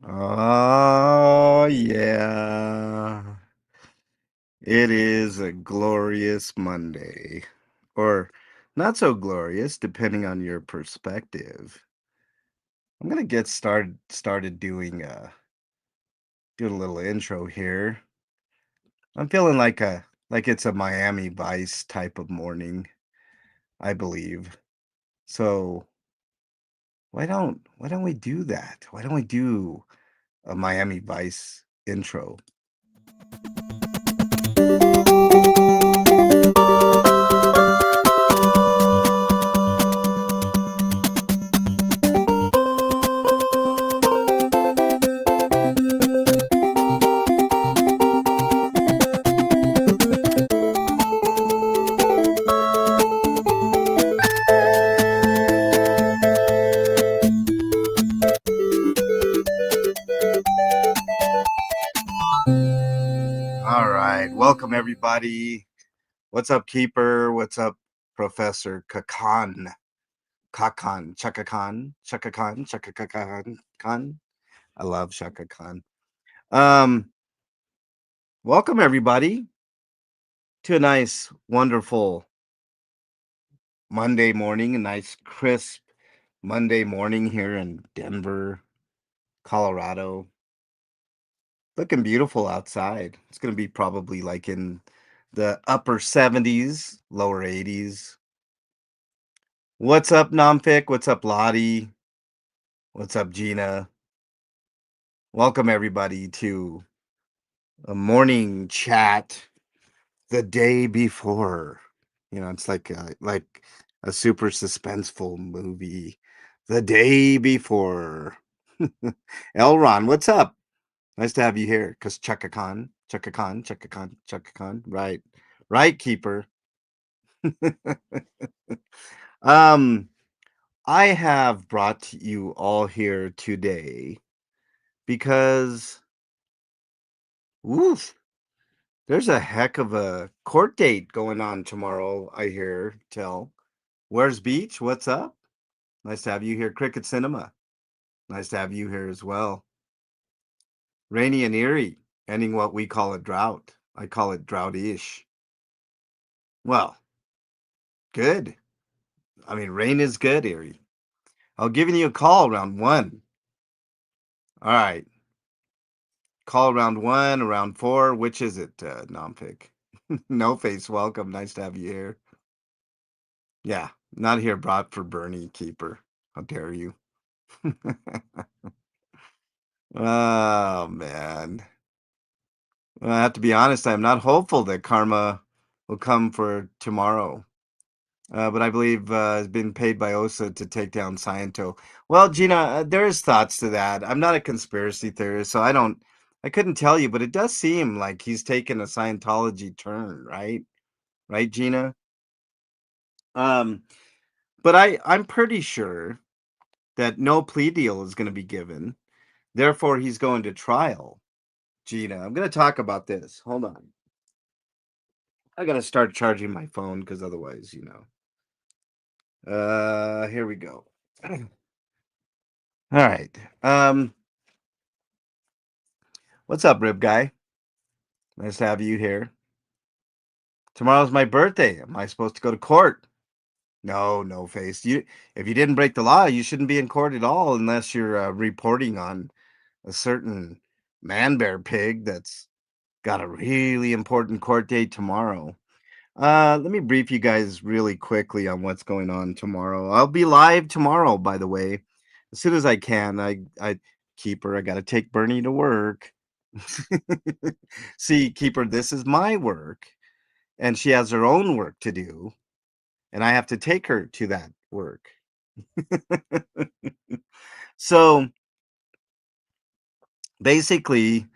Oh, yeah. It is a glorious Monday. Or not so glorious, depending on your perspective. I'm gonna get started doing a little intro here. I'm feeling like it's a Miami Vice type of morning, I believe. So why don't we do that? Why don't we do a Miami Vice intro? All right. Welcome everybody. What's up, Keeper? What's up, Professor Kakan? Kakan, Chaka Khan, Chaka Khan, Chaka Khan, Khan. I love Chaka Khan. Um, Welcome everybody to a nice, wonderful Monday morning, a nice, crisp Monday morning here in Denver, Colorado. Looking beautiful outside. It's going to be probably like in the upper 70s, lower 80s. What's up, Nomfic? What's up, Lottie? What's up, Gina? Welcome everybody to a morning chat the day before. It's like a super suspenseful movie. The day before. Elron, what's up? Nice to have you here. Cause Chaka Khan, Chaka Khan, Chaka Khan, Chaka Khan. Right. Right, Keeper. um, I have brought you all here today because woof, there's a heck of a court date going on tomorrow, I hear tell. Where's Beach? What's up? Nice to have you here. Cricket Cinema. Nice to have you here as well. Rainy and eerie, ending what we call a drought. I call it drought-ish. Well, good. I mean, rain is good, Erie. I'll give you a call around 1. All right. Call around 1, around 4. Which is it, Nompic? No face, welcome. Nice to have you here. Yeah, not here brought for Bernie Keeper. How dare you? Oh, man. Well, I have to be honest, I'm not hopeful that karma will come for tomorrow. But I believe has been paid by OSA to take down Sciento. Well, Gina, there is thoughts to that. I'm not a conspiracy theorist, so I couldn't tell you, but it does seem like he's taken a Scientology turn, right? Right, Gina? Um, but I'm pretty sure that no plea deal is going to be given. Therefore, he's going to trial. Gina, I'm going to talk about this. Hold on. I got to start charging my phone because otherwise, here we go. All right. What's up, Rib Guy? Nice to have you here. Tomorrow's my birthday. Am I supposed to go to court? No, no face. If you didn't break the law, you shouldn't be in court at all unless you're reporting on a certain man bear pig that's got a really important court date tomorrow. Let me brief you guys really quickly on what's going on tomorrow. I'll be live tomorrow, by the way, as soon as I can. I Keeper, I got to take Bernie to work. See, Keeper, this is my work, and she has her own work to do, and I have to take her to that work. So basically,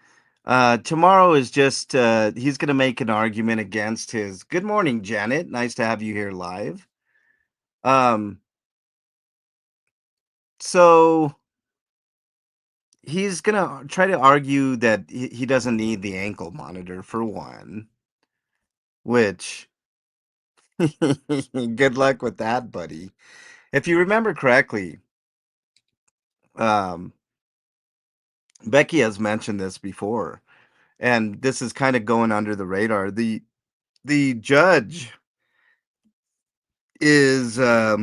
tomorrow is just he's going to make an argument against his. Good morning, Janet. Nice to have you here live. Um, so he's gonna try to argue that he doesn't need the ankle monitor for one, which good luck with that, buddy. If you remember correctly, um, Becky has mentioned this before, and this is kind of going under the radar. The judge is yeah,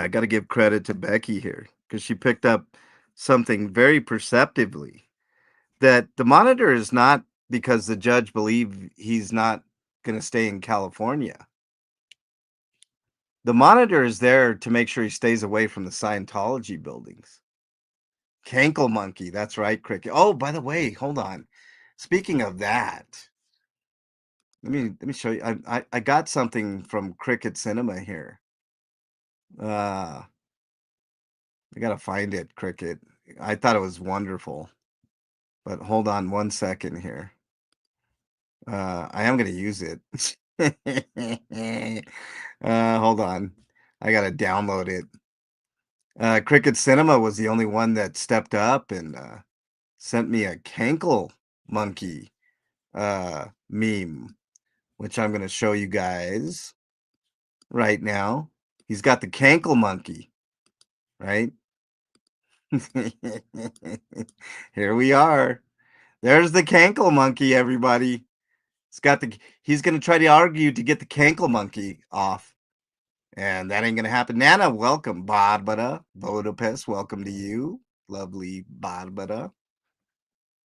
I got to give credit to Becky here because she picked up something very perceptively that the monitor is not because the judge believe he's not going to stay in California. The monitor is there to make sure he stays away from the Scientology buildings. Cankle monkey, that's right, Cricket. Oh, by the way, hold on. Speaking of that, let me show you. I got something from Cricket Cinema here. I gotta find it, Cricket. I thought it was wonderful, but hold on one second here. I am gonna use it. Hold on. I gotta download it. Cricket Cinema was the only one that stepped up and sent me a Cankle monkey meme, which I'm gonna show you guys right now. He's got the Cankle monkey, right? Here we are. There's the Cankle monkey, everybody. He's gonna try to argue to get the Cankle monkey off. And that ain't gonna happen. Nana, welcome. Barbara, Budapest, welcome to you. Lovely Barbara.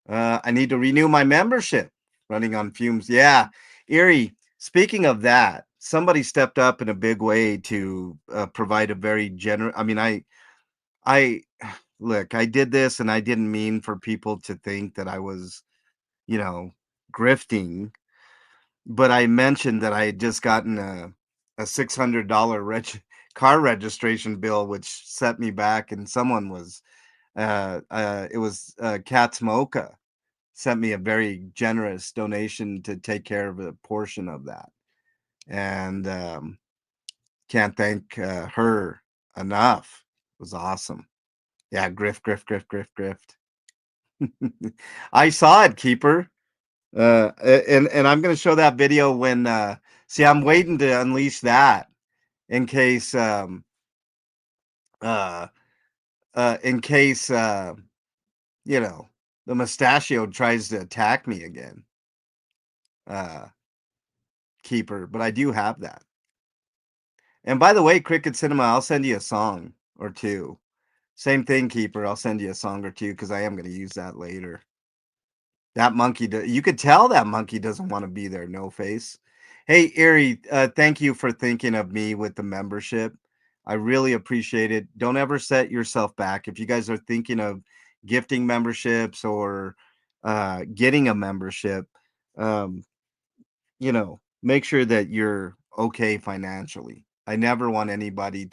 I need to renew my membership. Running on fumes. Yeah. Erie, speaking of that, somebody stepped up in a big way to provide a very generous. I mean, I look, I did this and I didn't mean for people to think that I was, you know, grifting, but I mentioned that I had just gotten a $600 car registration bill, which set me back, and someone was it was Cat's Mocha sent me a very generous donation to take care of a portion of that, and can't thank her enough. It was awesome. Yeah, grift. I saw it, Keeper. And I'm gonna show that video when see I'm waiting to unleash that in case uh in case you know the mustachio tries to attack me again. Uh Keeper, but I do have that. And by the way, Cricket Cinema, I'll send you a song or two. Same thing, Keeper. I'll send you a song or two because I am gonna use that later. That monkey, you could tell that monkey doesn't want to be there. No face. Hey, Erie, thank you for thinking of me with the membership. I really appreciate it. Don't ever set yourself back. If you guys are thinking of gifting memberships or getting a membership, um, make sure that you're okay financially. Um, I never want anybody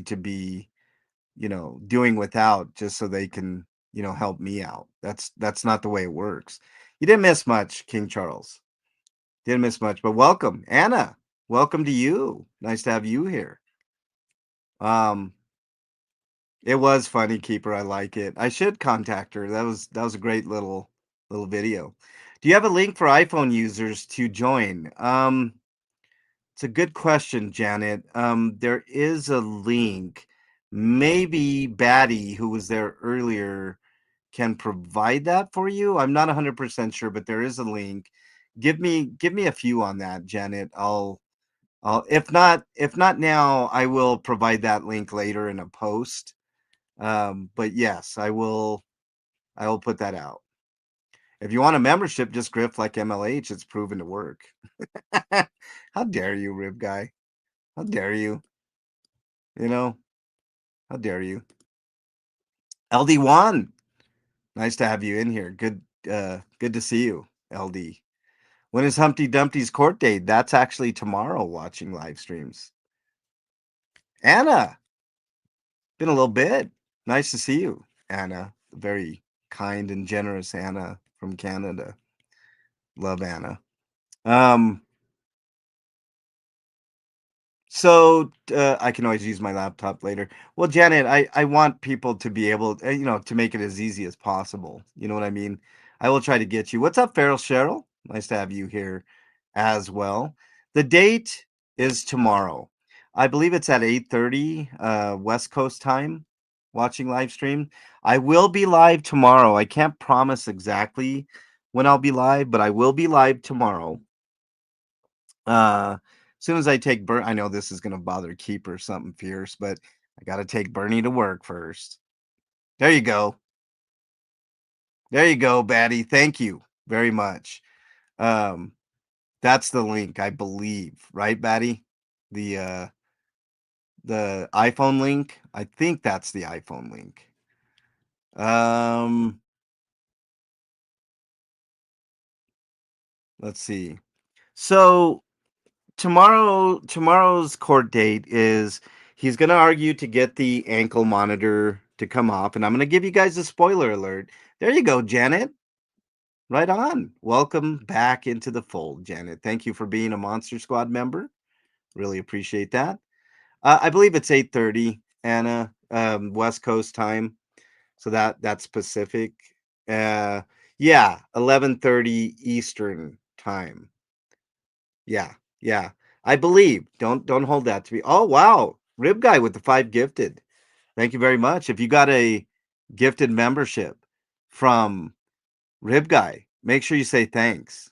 to be doing without just so they can, help me out. That's not the way it works. You didn't miss much, King Charles. Didn't miss much, but welcome, Anna. Welcome to you. Nice to have you here. Um, it was funny, Keeper. I like it. I should contact her. That was a great little video. Do you have a link for iPhone users to join? It's a good question, Janet. There is a link. Maybe Batty, who was there earlier, can provide that for you. I'm not 100% sure, but there is a link. Give me a few on that, Janet. I'll if not now, I will provide that link later in a post. But yes, I will put that out. If you want a membership, just grift like MLH. It's proven to work. How dare you, Rib Guy? How dare you? You know, how dare you? LD1, nice to have you in here. Good to see you, LD. When is Humpty Dumpty's court date? That's actually tomorrow watching live streams. Anna, been a little bit. Nice to see you, Anna. Very kind and generous Anna from Canada. Love Anna. Um, So I can always use my laptop later. Well, Janet, I want people to be able, to make it as easy as possible. You know what I mean? I will try to get you. What's up, Farrell Cheryl? Nice to have you here as well. The date is tomorrow. I believe it's at 8:30 West Coast time, watching live stream. I will be live tomorrow. I can't promise exactly when I'll be live, but I will be live tomorrow. As soon as I take I know this is gonna bother Keeper something fierce, but I gotta take Bernie to work first. There you go. There you go, Batty. Thank you very much. Um, that's the link, I believe, right, Batty? The the iPhone link. I think that's the iPhone link. Um, let's see. So tomorrow's court date is he's going to argue to get the ankle monitor to come off, and I'm going to give you guys a spoiler alert. There you go, Janet. Right on. Welcome back into the fold, Janet. Thank you for being a Monster Squad member. Really appreciate that. I believe it's 8:30, Anna, West Coast time. So that's Pacific. Uh, yeah, 11:30 Eastern time. Yeah, yeah. I believe. Don't hold that to me. Oh wow, Rib Guy with the 5 gifted. Thank you very much. If you got a gifted membership from Rib Guy, make sure you say thanks.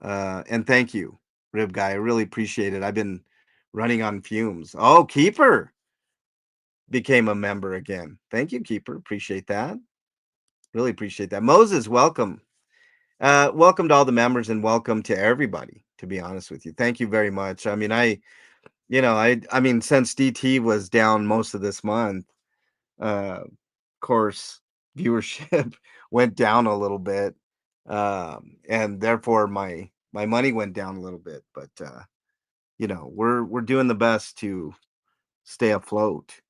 And thank you, Rib Guy. I really appreciate it. I've been running on fumes. Oh, Keeper became a member again. Thank you, Keeper. Appreciate that. Really appreciate that. Moses, welcome. Welcome to all the members and welcome to everybody, to be honest with you. Thank you very much. I mean, I mean, since DT was down most of this month, of course, viewership went down a little bit. And therefore my money went down a little bit. But we're doing the best to stay afloat.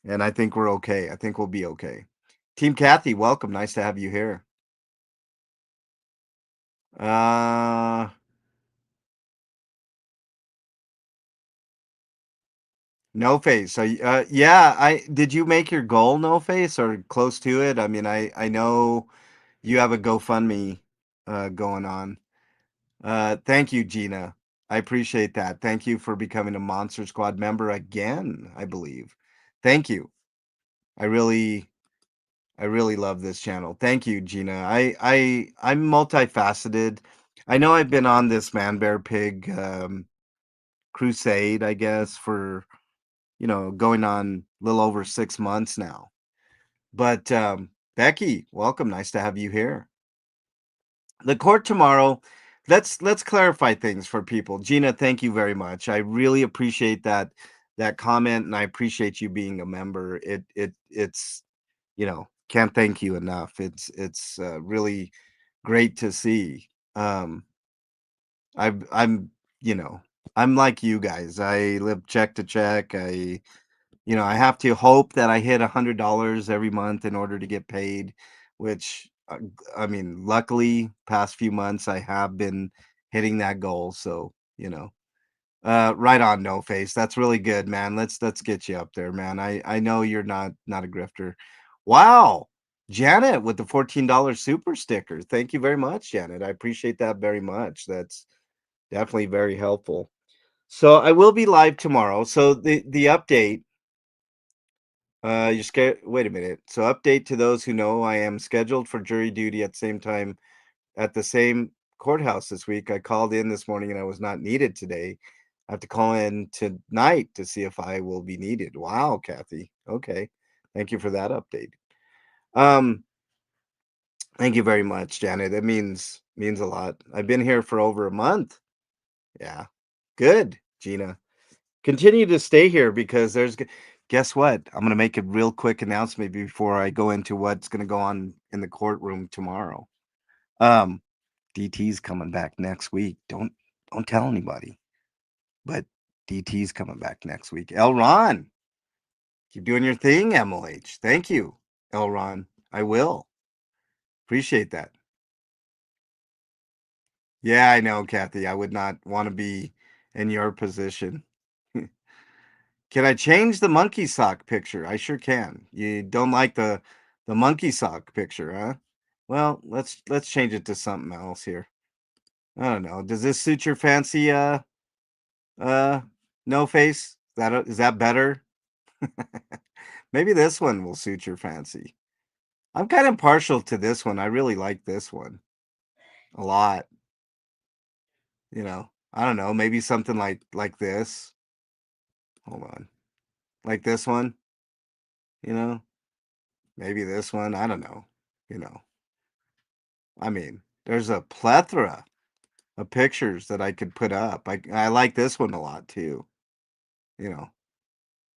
And I think we're okay. I think we'll be okay. Team Kathy, welcome. Nice to have you here. Uh No face. So, yeah, I did you make your goal, no face, or close to it? I mean, I know you have a GoFundMe going on. Thank you, Gina. I appreciate that. Thank you for becoming a Monster Squad member again, I believe. Thank you. I really I really love this channel. Thank you, Gina. I'm multifaceted. I know I've been on this Man Bear Pig crusade, I guess, for going on a little over 6 months now. But Becky, welcome. Nice to have you here. The court tomorrow. Let's clarify things for people. Gina, thank you very much. I really appreciate that comment, and I appreciate you being a member. It's can't thank you enough. It's really great to see. Um, I'm I'm like you guys. I live check to check. I have to hope that I hit $100 every month in order to get paid, which I mean, luckily, past few months I have been hitting that goal. So, right on, no face. That's really good, man. Let's get you up there, man. I know you're not a grifter. Wow. Janet with the $14 super sticker. Thank you very much, Janet. I appreciate that very much. That's definitely very helpful. So I will be live tomorrow. So the update. You're scared. Wait a minute. So, update to those who know I am scheduled for jury duty at the same courthouse this week. I called in this morning and I was not needed today. I have to call in tonight to see if I will be needed. Wow, Kathy. Okay. Thank you for that update. Um, thank you very much, Janet. It means a lot. I've been here for over a month. Yeah. Good, Gina. Continue to stay here because guess what? I'm going to make a real quick announcement before I go into what's going to go on in the courtroom tomorrow. Um, DT's coming back next week. Don't tell anybody, but DT's coming back next week. Elron, keep doing your thing, MLH. Thank you, Elron. I will appreciate that. Yeah, I know, Kathy. I would not want to be in your position. Can I change the monkey sock picture? I sure can. You don't like the monkey sock picture, huh? Well, let's change it to something else here. I don't know. Does this suit your fancy uh no face? Is that better? Maybe this one will suit your fancy. I'm kind of partial to this one. I really like this one a lot. I don't know, maybe something like this. Hold on. Like this one, you know? Maybe this one, I don't know. You know. I mean, there's a plethora of pictures that I could put up. I like this one a lot too, you know.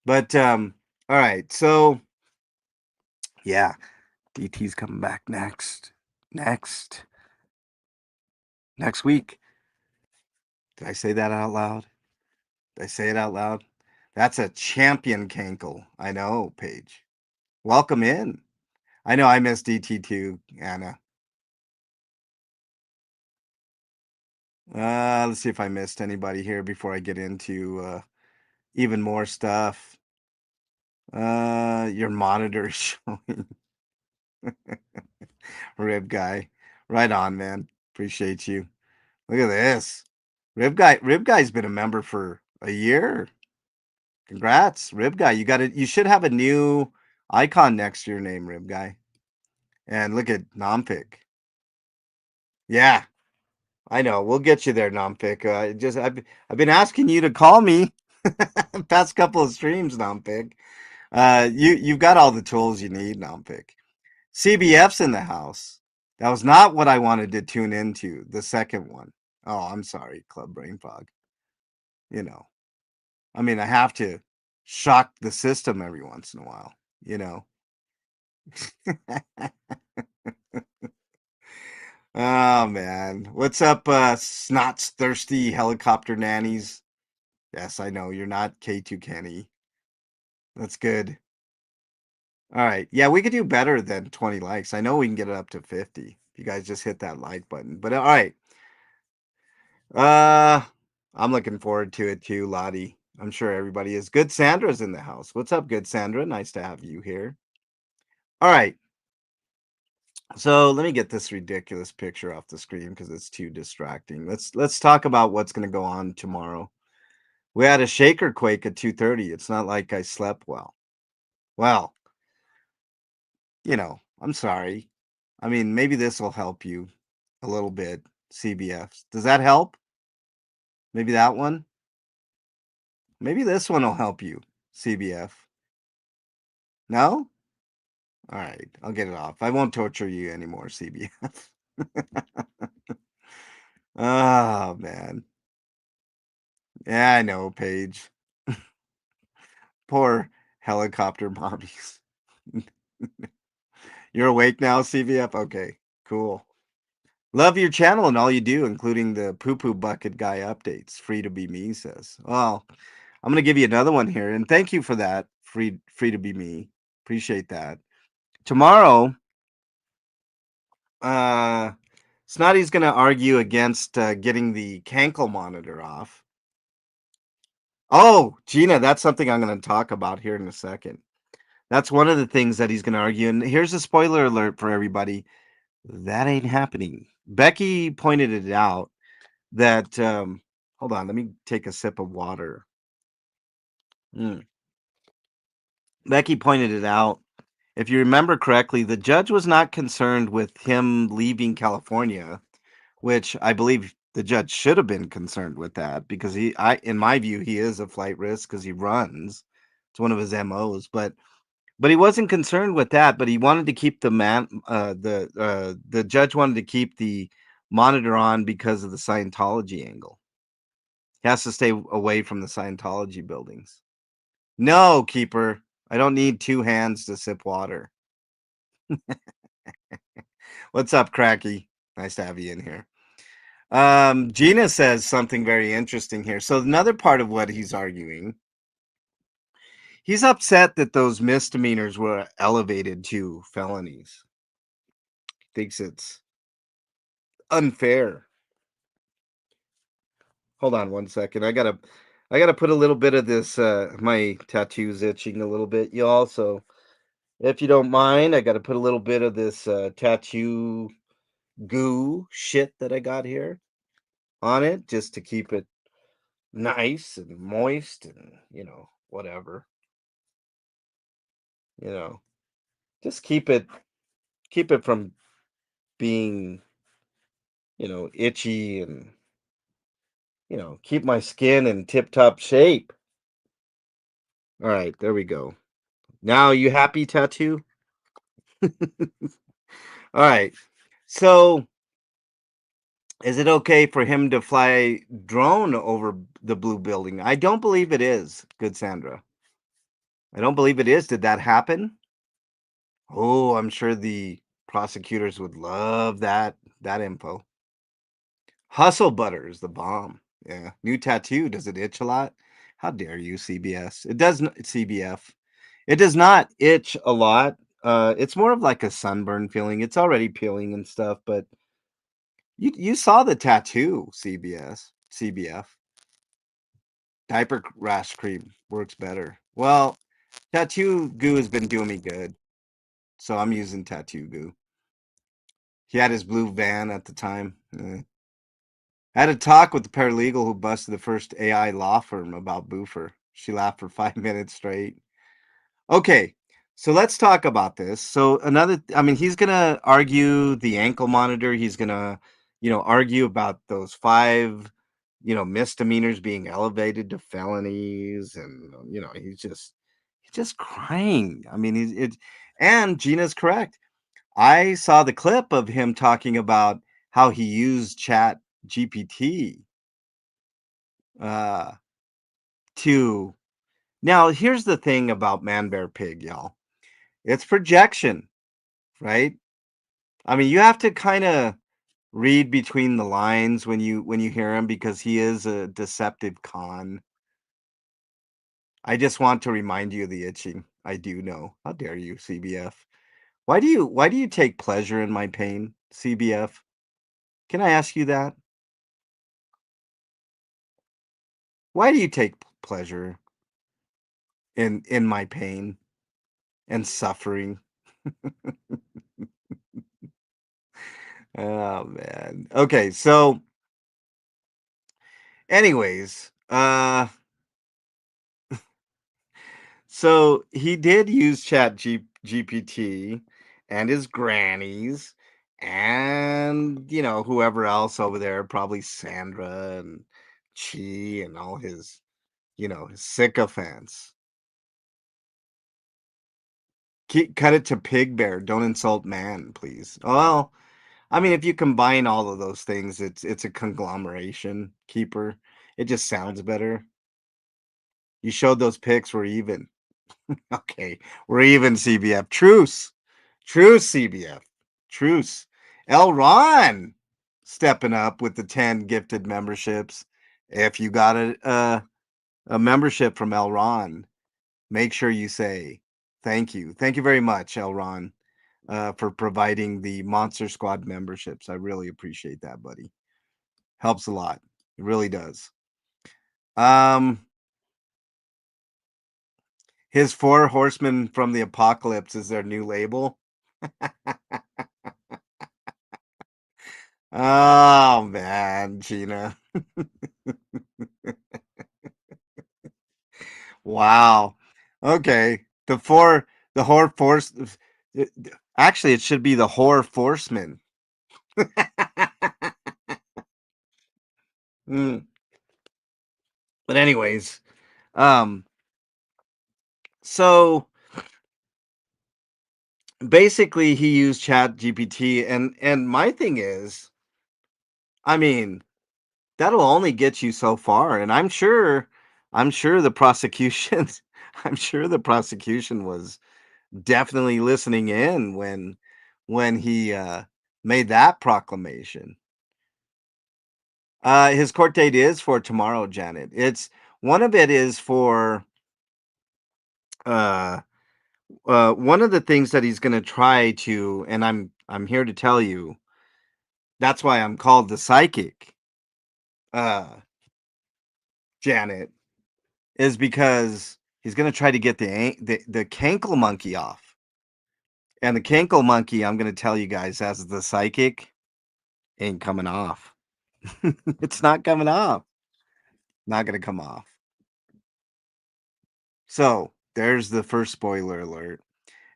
But all right. So, yeah, DT's coming back next next week. Did I say that out loud? Did I say it out loud? That's a champion cankle. I know, Paige. Welcome in. I know I miss DT too, Anna. Let's see if I missed anybody here before I get into even more stuff. Your monitor is showing Rib Guy. Right on, man. Appreciate you. Look at this. Rib Guy's been a member for a year. Congrats, Rib Guy. You should have a new icon next to your name, Rib Guy. And look at Nompic. Yeah, I know. We'll get you there, Nompic. I've been asking you to call me past couple of streams, Nompic. You've got all the tools you need, Nompic. CBF's in the house. That was not what I wanted to tune into. The second one. Oh, I'm sorry, Club Brain Fog. You know, I mean, I have to shock the system every once in a while. You know. Oh man, what's up, snots thirsty helicopter nannies? Yes, I know you're not K2 Kenny. That's good. All right. Yeah, we could do better than 20 likes. I know we can get it up to 50. If you guys just hit that like button. But all right. Uh I'm looking forward to it too, Lottie. I'm sure everybody is. Good Sandra's in the house. What's up, good Sandra? Nice to have you here. All right. So let me get this ridiculous picture off the screen because it's too distracting. Let's talk about what's gonna go on tomorrow. We had a shaker quake at 2:30. It's not like I slept well. Well, I'm sorry. I mean, maybe this will help you a little bit, CBFs. Does that help? Maybe that one? Maybe this one will help you, CBF. No? All right, I'll get it off. I won't torture you anymore, CBF. Oh, man. Yeah, I know, Paige. Poor helicopter mommies. You're awake now, CBF? Okay, cool. Love your channel and all you do, including the poo-poo bucket guy updates. Free to be me, says. Well, I'm gonna give you another one here, and thank you for that. Free to be me. Appreciate that. Tomorrow, uh, Snotty's gonna argue against getting the cankle monitor off. Oh, Gina, that's something I'm gonna talk about here in a second. That's one of the things that he's gonna argue. And here's a spoiler alert for everybody. That ain't happening. Becky pointed it out that hold on, let me take a sip of water. Becky pointed it out. If you remember correctly, the judge was not concerned with him leaving California, which I believe the judge should have been concerned with that because in my view, he is a flight risk because he runs. It's one of his MOs, but he wasn't concerned with that. But he wanted to keep the judge wanted to keep the monitor on because of the Scientology angle. He has to stay away from the Scientology buildings. No, keeper. I don't need two hands to sip water. What's up, Cracky? Nice to have you in here. Gina says something very interesting here. So another part of what he's arguing, he's upset that those misdemeanors were elevated to felonies. Thinks it's unfair. Hold on one second. I gotta put a little bit of this. My tattoo's itching a little bit, y'all. So if you don't mind, I gotta put a little bit of this tattoo goo shit that I got here on it just to keep it nice and moist and, whatever, you know. Just keep it from being, itchy and, keep my skin in tip-top shape. All right, there we go. Now you happy, tattoo? All right. So, is it okay for him to fly drone over the blue building? I don't believe it is, good Sandra. I don't believe it is. Did that happen? Oh, I'm sure the prosecutors would love that info. Hustle butter is the bomb. Yeah. New tattoo. Does it itch a lot? How dare you, CBS? It doesn't CBF. It does not itch a lot. It's more of like a sunburn feeling. It's already peeling and stuff, but you saw the tattoo, CBF. Diaper rash cream works better. Well, tattoo goo has been doing me good, so I'm using tattoo goo. He had his blue van at the time. I had a talk with the paralegal who busted the first AI law firm about Boofer. She laughed for 5 minutes straight. Okay, so let's talk about this. So I mean, he's gonna argue the ankle monitor. He's gonna, argue about those five, misdemeanors being elevated to felonies, and he's just crying. I mean, and Gina's correct. I saw the clip of him talking about how he used Chat GPT uh, to. Now, here's the thing about Man Bear Pig, y'all. It's projection, right? I mean, you have to kind of read between the lines when you hear him because he is a deceptive con. I just want to remind you of the itching. I do know. How dare you, CBF? Why do you take pleasure in my pain, CBF? Can I ask you that? Why do you take pleasure in my pain and suffering? Oh man. Okay, so anyways, so he did use GPT and his grannies and whoever else over there, probably Sandra and Chi and all his sycophants. Cut it to pig bear. Don't insult man, please. Well, I mean, if you combine all of those things, it's a conglomeration keeper. It just sounds better. You showed those pics. We're even. Okay, we're even. CBF. Truce. Truce. CBF. Truce. El Ron stepping up with the 10 gifted memberships. If you got a membership from El Ron, make sure you say thank you. Thank you very much, El Ron, for providing the Monster Squad memberships. I really appreciate that, buddy. Helps a lot. It really does. Um, his Four Horsemen from the Apocalypse is their new label. Oh man, Gina. Wow. Okay. The Horror Force. Actually, it should be the Horror Forcemen. Mm. But anyways, um, so basically he used Chat GPT, and my thing is, I mean, that'll only get you so far, and I'm sure the prosecution I'm sure the prosecution was definitely listening in when he made that proclamation. His court date is for tomorrow, Janet. It's one of it is for uh one of the things that he's going to try to, and I'm here to tell you, that's why I'm called the psychic, uh Janet, is because he's going to try to get the cankle monkey off. And the cankle monkey, I'm going to tell you guys, as the psychic, ain't coming off. It's not coming off. Not gonna come off. So there's the first spoiler alert.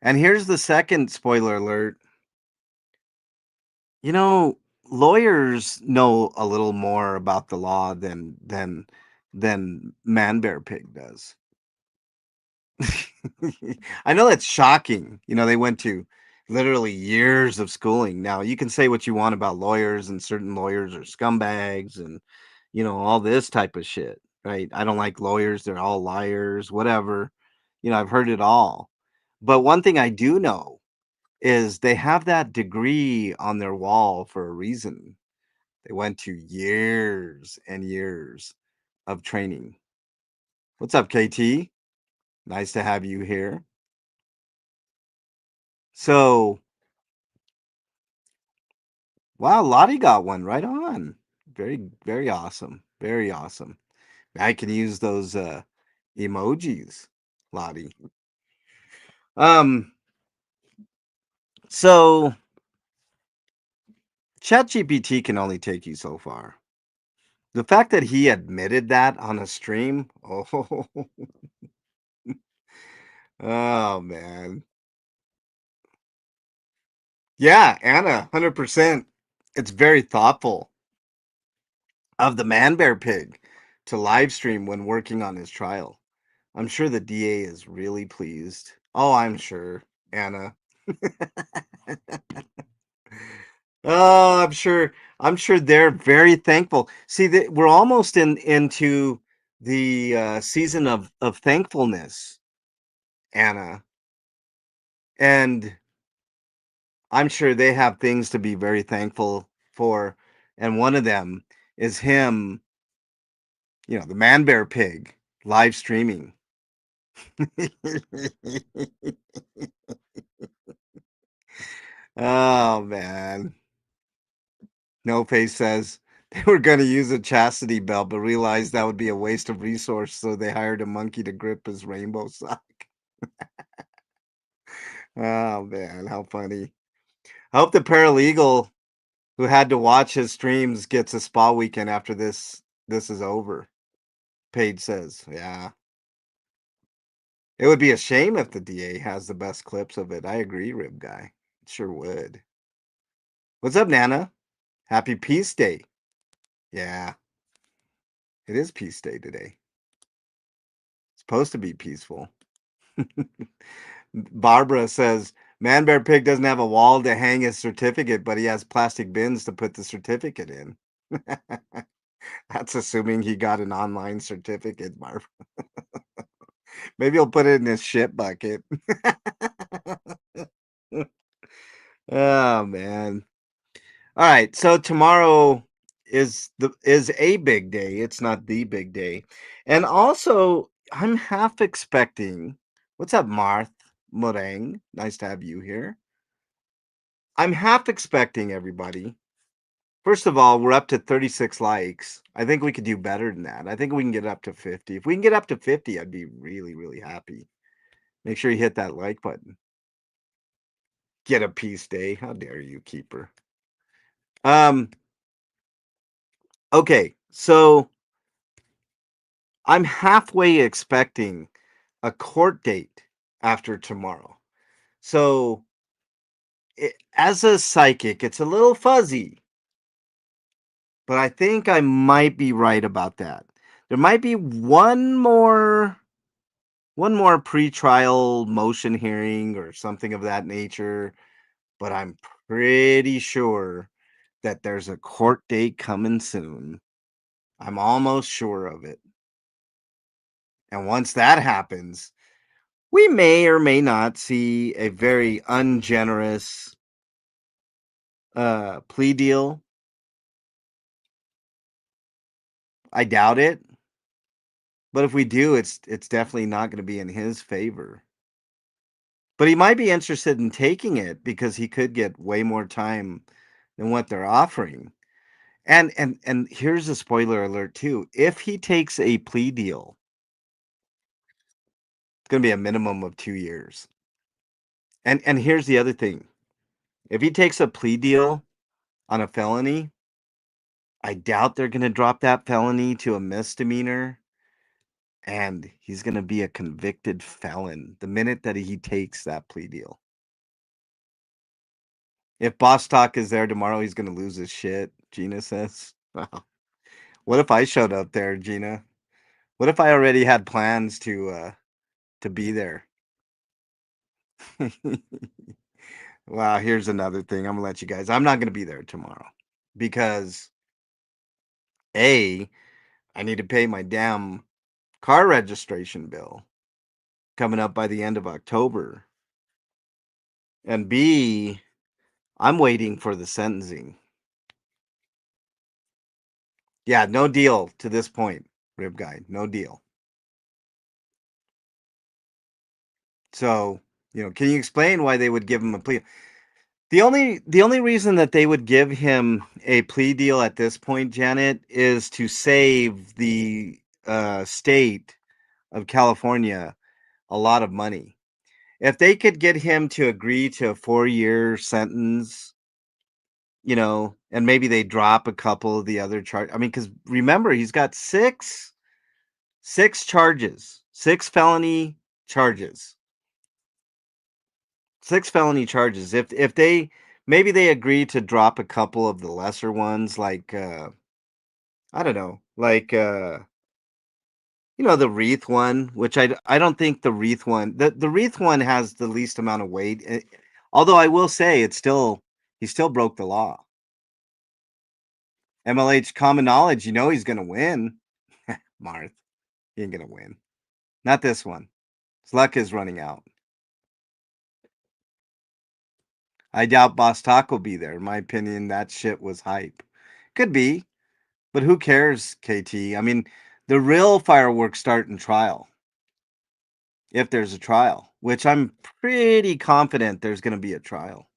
And here's the second spoiler alert. You know, lawyers know a little more about the law than Man Bear Pig does. I know that's shocking. You know, they went to literally years of schooling. Now, you can say what you want about lawyers, and certain lawyers are scumbags and, all this type of shit, right? I don't like lawyers. They're all liars, whatever. I've heard it all. But one thing I do know is they have that degree on their wall for a reason. They went to years and years of training. What's up, KT? Nice to have you here. So, wow, Lottie got one right on. Very, very awesome. Very awesome. I can use those emojis, Lottie. Um, so ChatGPT can only take you so far. The fact that he admitted that on a stream, oh, oh man. Yeah, Anna, 100%. It's very thoughtful of the man bear pig to live stream when working on his trial. I'm sure the DA is really pleased. Oh, I'm sure, Anna. Oh, I'm sure. I'm sure they're very thankful. See, we're almost into the season of thankfulness, Anna, and I'm sure they have things to be very thankful for. And one of them is him, the man bear pig live streaming. Oh man. No Face says they were going to use a chastity belt, but realized that would be a waste of resource, so they hired a monkey to grip his rainbow sock. Oh man, how funny. I hope the paralegal who had to watch his streams gets a spa weekend after this is over. Paige says, yeah. It would be a shame if the DA has the best clips of it. I agree, Rib Guy. It sure would. What's up, Nana? Happy Peace Day. Yeah, it is Peace Day today. It's supposed to be peaceful. Barbara says, Man Bear Pig doesn't have a wall to hang his certificate, but he has plastic bins to put the certificate in. That's assuming he got an online certificate, Barbara. Maybe he'll put it in his shit bucket. Oh man. All right, so tomorrow is a big day. It's not the big day. And also, I'm half expecting. What's up, Marth Morang? Nice to have you here. I'm half expecting everybody. First of all, we're up to 36 likes. I think we could do better than that. I think we can get up to 50. If we can get up to 50, I'd be really, really happy. Make sure you hit that like button. Get a peace day. How dare you, keeper? Um, okay, so I'm halfway expecting a court date after tomorrow. So, as a psychic, it's a little fuzzy, but I think I might be right about that. There might be one more pre-trial motion hearing or something of that nature, but I'm pretty sure that there's a court date coming soon. I'm almost sure of it. And once that happens, we may or may not see a very ungenerous plea deal. I doubt it. But if we do, it's definitely not going to be in his favor. But he might be interested in taking it because he could get way more time than what they're offering. And here's a spoiler alert too. If he takes a plea deal, it's going to be a minimum of 2 years. And here's the other thing. If he takes a plea deal on a felony, I doubt they're gonna drop that felony to a misdemeanor, and he's gonna be a convicted felon the minute that he takes that plea deal. If Bostock is there tomorrow, he's gonna lose his shit, Gina says. Wow. What if I showed up there, Gina? What if I already had plans to be there? Wow, here's another thing. I'm gonna let you guys. I'm not gonna be there tomorrow because A, I need to pay my damn car registration bill coming up by the end of October. And B, I'm waiting for the sentencing. Yeah, no deal to this point, Rib Guy. No deal. So, can you explain why they would give him a plea? The only reason that they would give him a plea deal at this point, Janet, is to save the state of California a lot of money. If they could get him to agree to a 4-year sentence, and maybe they drop a couple of the other charge. I mean, because remember, he's got six charges, six felony charges. If they maybe they agree to drop a couple of the lesser ones, like I don't know, like the wreath one, which I don't think the wreath one the wreath one has the least amount of weight. Although I will say he still broke the law. MLH common knowledge, he's gonna win. Marth, he ain't gonna win. Not this one. His luck is running out. I doubt Bostock will be there. In my opinion, that shit was hype. Could be, but who cares, KT? I mean, the real fireworks start in trial. If there's a trial, which I'm pretty confident there's going to be a trial.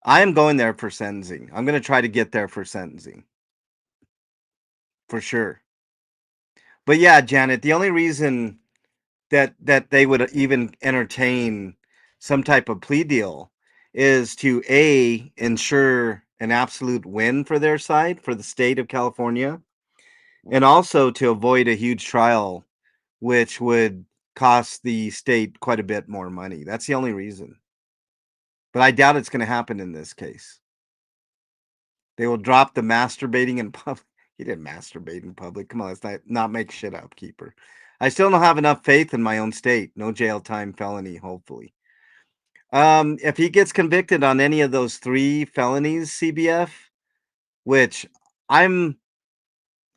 I am going there for sentencing. I'm going to try to get there for sentencing. For sure. But yeah, Janet, the only reason that they would even entertain some type of plea deal is to ensure an absolute win for their side, for the state of California, and also to avoid a huge trial, which would cost the state quite a bit more money. That's the only reason. But I doubt it's going to happen in this case. They will drop the masturbating in public. He didn't masturbate in public. Come on, let's not make shit up, Keeper. I still don't have enough faith in my own state. No jail time felony, hopefully. If he gets convicted on any of those 3 felonies, CBF, which I'm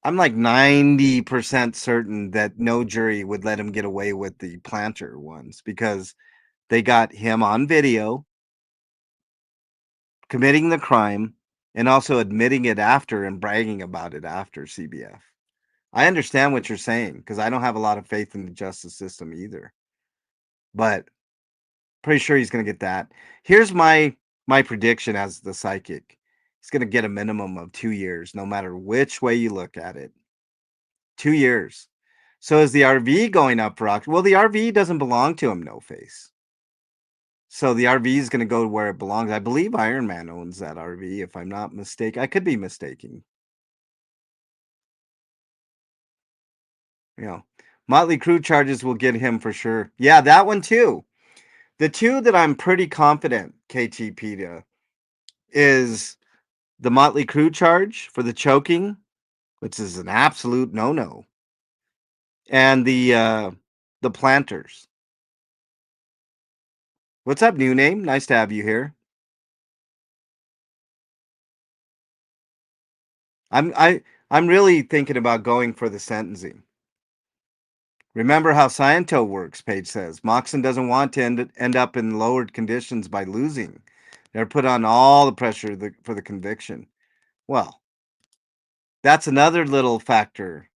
like 90% certain that no jury would let him get away with the planter ones because they got him on video committing the crime and also admitting it after and bragging about it after, CBF. I understand what you're saying because I don't have a lot of faith in the justice system either. But pretty sure he's going to get that. Here's my prediction as the psychic. He's going to get a minimum of 2 years no matter which way you look at it. 2 years. So is the RV going up for auction? Well, the RV doesn't belong to him, No Face. So the RV is going to go where it belongs. I believe Iron Man owns that RV, if I'm not mistaken. I could be mistaken. Motley Crue charges will get him for sure. Yeah, that one too. The 2 that I'm pretty confident, KT PETA, is the Motley Crue charge for the choking, which is an absolute no-no, and the planters. What's up, new name? Nice to have you here. I'm really thinking about going for the sentencing. Remember how Sciento works, Paige says. Moxon doesn't want to end up in lowered conditions by losing. They're put on all the pressure for the conviction. Well, that's another little factor.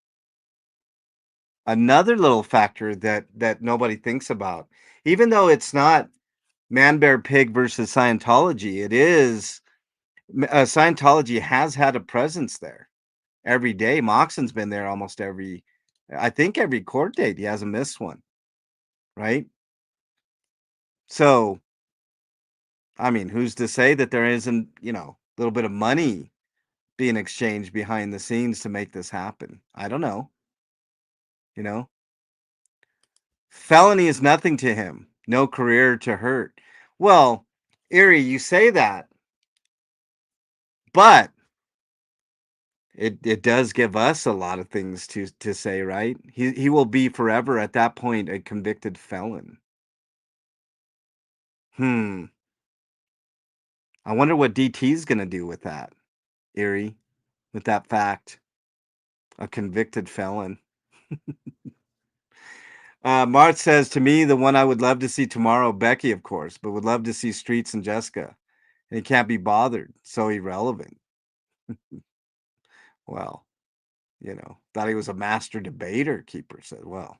Another little factor that nobody thinks about. Even though it's not Man Bear Pig versus Scientology, it is Scientology has had a presence there every day. Moxon's been there almost I think every court date. He hasn't missed one, right? So, I mean, who's to say that there isn't, a little bit of money being exchanged behind the scenes to make this happen. I don't know, you know? Felony is nothing to him. No career to hurt. Well, Erie, you say that, but it does give us a lot of things to say, right? He will be forever at that point a convicted felon. Hmm. I wonder what DT's gonna do with that, Erie, with that fact. A convicted felon. Mart says to me, the one I would love to see tomorrow, Becky, of course, but would love to see Streets and Jessica. And he can't be bothered, so irrelevant. Well, thought he was a master debater, Keeper said. Well,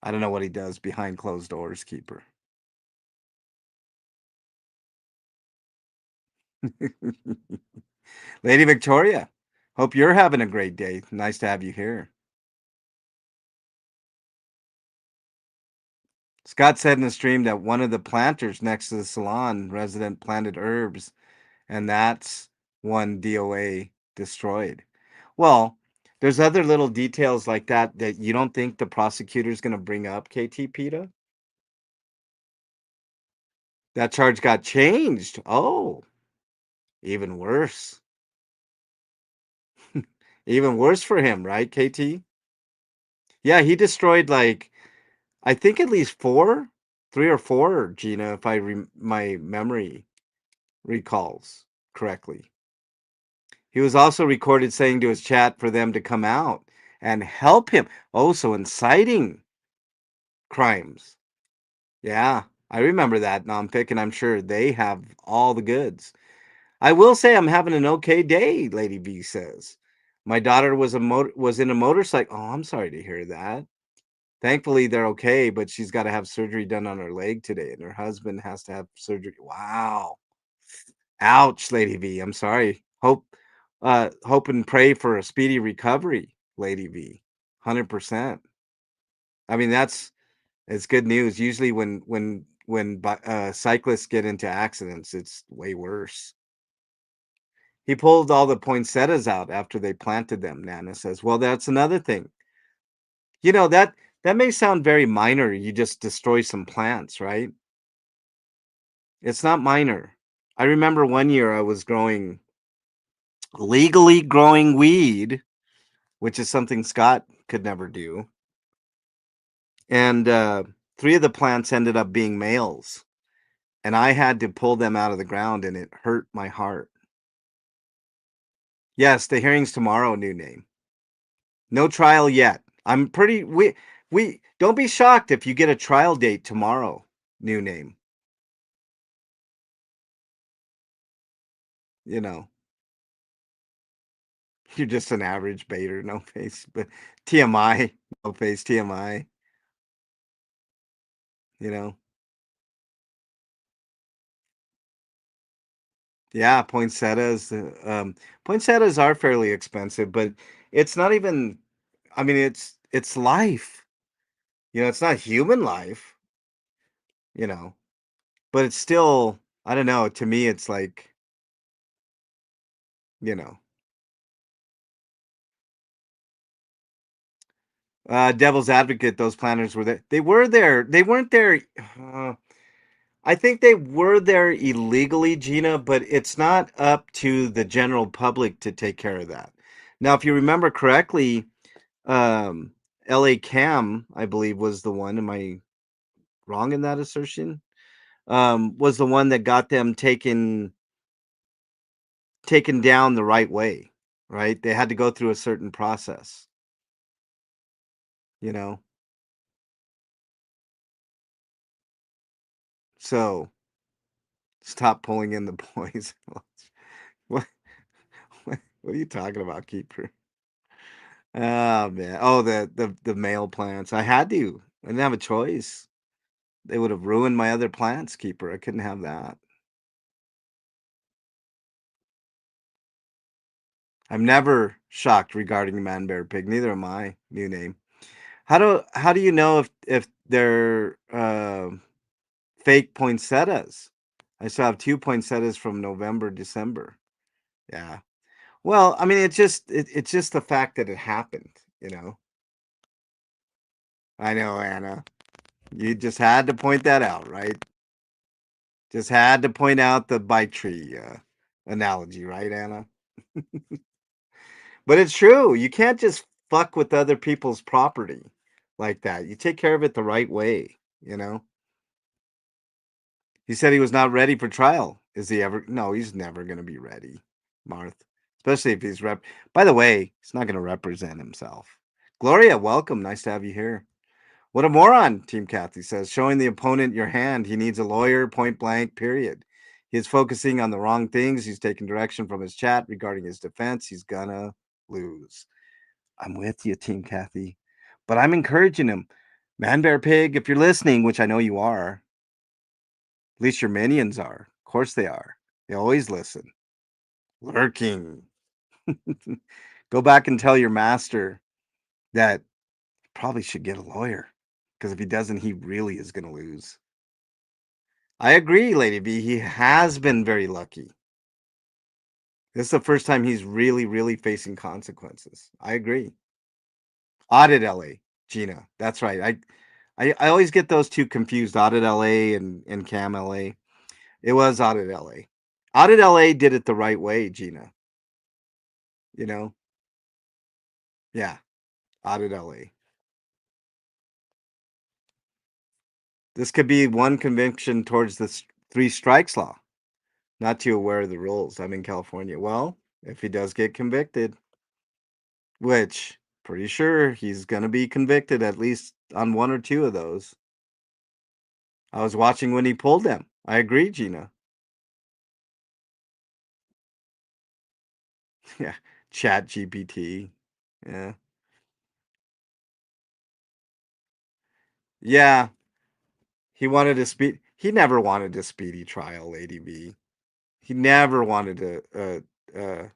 I don't know what he does behind closed doors, Keeper. Lady Victoria, hope you're having a great day. Nice to have you here. Scott said in the stream that one of the planters next to the salon resident planted herbs, and that's one DOA destroyed. Well, there's other little details like that that you don't think the prosecutor's going to bring up, KT PETA? That charge got changed. Oh, even worse. Even worse for him, right, KT? Yeah, he destroyed like I think at least four, three or four, Gina, if my memory recalls correctly. He was also recorded saying to his chat for them to come out and help him. Oh, so inciting crimes. Yeah, I remember that nonfic, and I'm sure they have all the goods. I will say I'm having an okay day, Lady V says. My daughter was in a motorcycle. Oh, I'm sorry to hear that. Thankfully, they're okay, but she's got to have surgery done on her leg today, and her husband has to have surgery. Wow. Ouch, Lady V. I'm sorry. Hope and pray for a speedy recovery, Lady V. 100%. I mean, it's good news. Usually when cyclists get into accidents, it's way worse. He pulled all the poinsettias out after they planted them, Nana says. Well, that's another thing. That may sound very minor. You just destroy some plants, right? It's not minor. I remember one year I was legally growing weed, which is something Scott could never do. And three of the plants ended up being males. And I had to pull them out of the ground, and it hurt my heart. Yes, the hearing's tomorrow, new name. No trial yet. We don't be shocked if you get a trial date tomorrow, new name. You know, you're just an average baiter, no face, but TMI, no face, TMI, you know. Yeah, poinsettias are fairly expensive, but it's not even, I mean, it's life. It's not human life, you know, but it's still, I don't know, to me it's like, you know, devil's advocate, those planners were there. They were there. They weren't there. I think they were there illegally, Gina, but it's not up to the general public to take care of that. Now, if you remember correctly, um, LA Cam, I believe, was the one. Am I wrong in that assertion? Was the one that got them taken down the right way, right? They had to go through a certain process, you know. So stop pulling in the boys. what, what are you talking about, Keeper? Oh man. Oh, the male plants. I had to. I didn't have a choice. They would have ruined my other plants, Keeper. I couldn't have that. I'm never shocked regarding man bear pig. Neither am I. New name. How do you know if they're fake poinsettias? I still have two poinsettias from November, December. Yeah. Well, I mean, it's just the fact that it happened, you know? I know, Anna. You just had to point that out, right? Just had to point out the bike tree analogy, right, Anna? But it's true. You can't just fuck with other people's property like that. You take care of it the right way, you know? He said he was not ready for trial. Is he ever? No, he's never going to be ready, Marth. Especially if he's rep. By the way, he's not going to represent himself. Gloria, welcome. Nice to have you here. What a moron, Team Kathy says. Showing the opponent your hand. He needs a lawyer, point blank, period. He is focusing on the wrong things. He's taking direction from his chat regarding his defense. He's gonna lose. I'm with you, Team Kathy. But I'm encouraging him. Man, Bear Pig, if you're listening, which I know you are, at least your minions are. Of course they are. They always listen. Lurking. Go back and tell your master that he probably should get a lawyer. Because if he doesn't, he really is going to lose. I agree, Lady B. He has been very lucky. This is the first time he's really, really facing consequences. I agree. Audit LA, Gina. That's right. I always get those two confused. Audit LA and Cam LA. It was Audit LA. Audit LA did it the right way, Gina. You know? Yeah. Audit LA. This could be one conviction towards the three strikes law. Not too aware of the rules. I'm in California. Well, if he does get convicted, which pretty sure he's going to be convicted at least on one or two of those. I was watching when he pulled them. I agree, Gina. Yeah. Chat GPT. Yeah. Yeah. He never wanted a speedy trial, Lady B. He never wanted a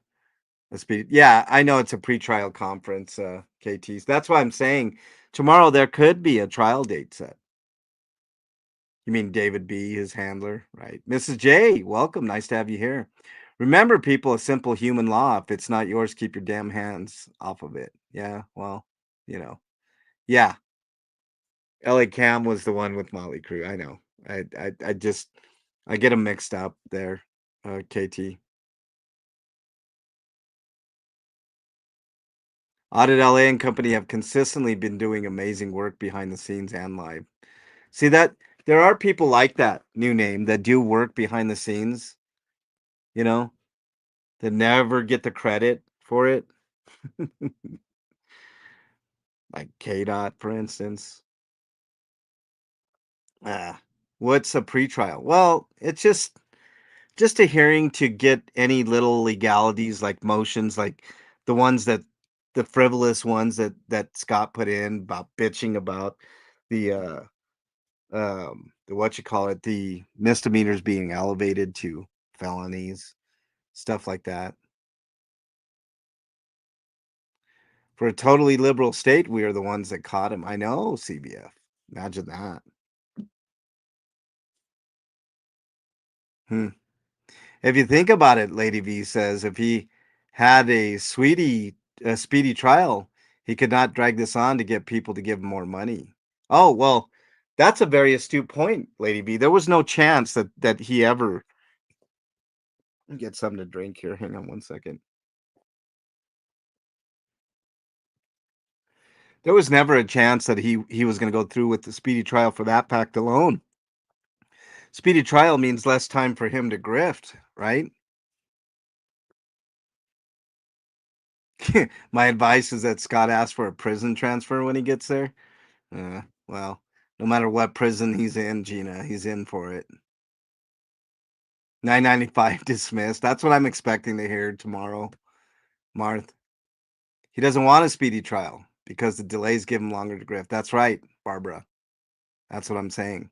speedy. Yeah, I know it's a pretrial conference, KTs. That's why I'm saying tomorrow there could be a trial date set. You mean David B, his handler, right? Mrs. J, welcome. Nice to have you here. Remember, people, a simple human law. If it's not yours, keep your damn hands off of it. Yeah, well, you know. Yeah. LA Cam was the one with Molly Crew. I know. I just I get them mixed up there, KT. Audit LA and company have consistently been doing amazing work behind the scenes and live. See that there are people like that new name that do work behind the scenes, you know, that never get the credit for it. Like K Dot, for instance. Ah, what's a pretrial? Well, it's just a hearing to get any little legalities like motions, like the ones that the frivolous ones that Scott put in about bitching about the the what you call it, the misdemeanors being elevated to felonies, stuff like that. For a totally liberal state, we are the ones that caught him. I know, CBF. Imagine that. Hmm. If you think about it, Lady V says, if he had a speedy trial, he could not drag this on to get people to give him more money. Oh, well, that's a very astute point, Lady V. There was no chance that he ever get something to drink here. Hang on one second. There was never a chance that he was going to go through with the speedy trial for that pact alone. Speedy trial means less time for him to grift, right? My advice is that Scott asks for a prison transfer when he gets there. Well, no matter what prison he's in, Gina, he's in for it. 995 dismissed. That's what I'm expecting to hear tomorrow, Marth. He doesn't want a speedy trial because the delays give him longer to grift. That's right, Barbara. That's what I'm saying.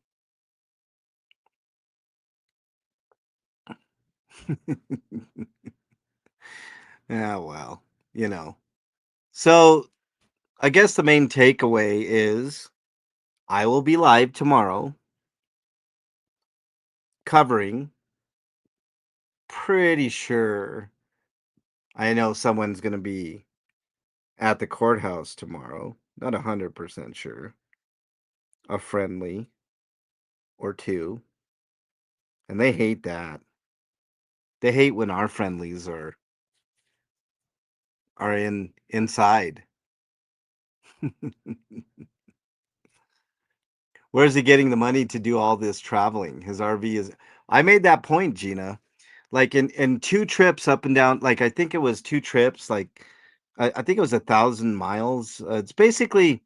Yeah, well, you know. So I guess the main takeaway is I will be live tomorrow covering, pretty sure, I know someone's gonna be at the courthouse tomorrow. Not 100% sure. A friendly or two, and they hate that. They hate when our friendlies are inside. Where's he getting the money to do all this traveling? His RV is. I made that point, Gina. Like in two trips up and down. Like I think it was two trips. Like I think it was 1,000 miles. It's basically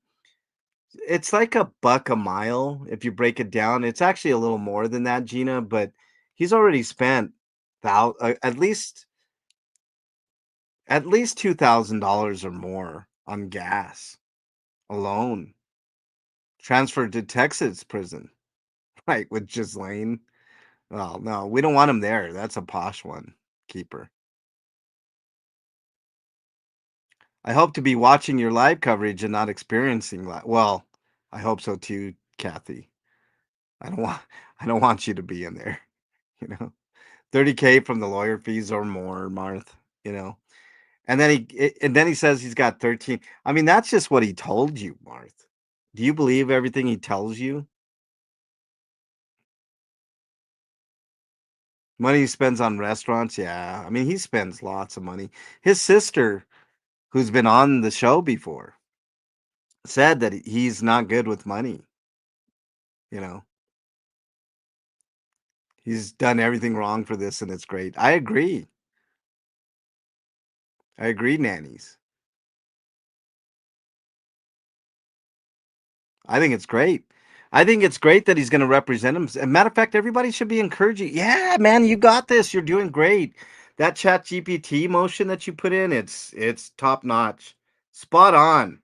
it's like a buck a mile if you break it down. It's actually a little more than that, Gina. But he's already spent at least $2,000 or more on gas alone. Transferred to Texas prison, right? With Ghislaine. Well, no, we don't want him there. That's a posh one, keeper. I hope to be watching your live coverage and not experiencing well, I hope so too, Kathy. I don't want I don't want you to be in there, you know. 30K from the lawyer fees or more, Marth, you know. And then he says he's got 13. I mean, that's just what he told you, Marth. Do you believe everything he tells you? Money he spends on restaurants, yeah. I mean, he spends lots of money. His sister, who's been on the show before, said that he's not good with money, you know. He's done everything wrong for this and it's great. I agree. I agree, nannies. I think it's great. I think it's great that he's going to represent him. As a matter of fact, everybody should be encouraging. Yeah, man, you got this. You're doing great. That Chat GPT motion that you put in, it's top notch. Spot on.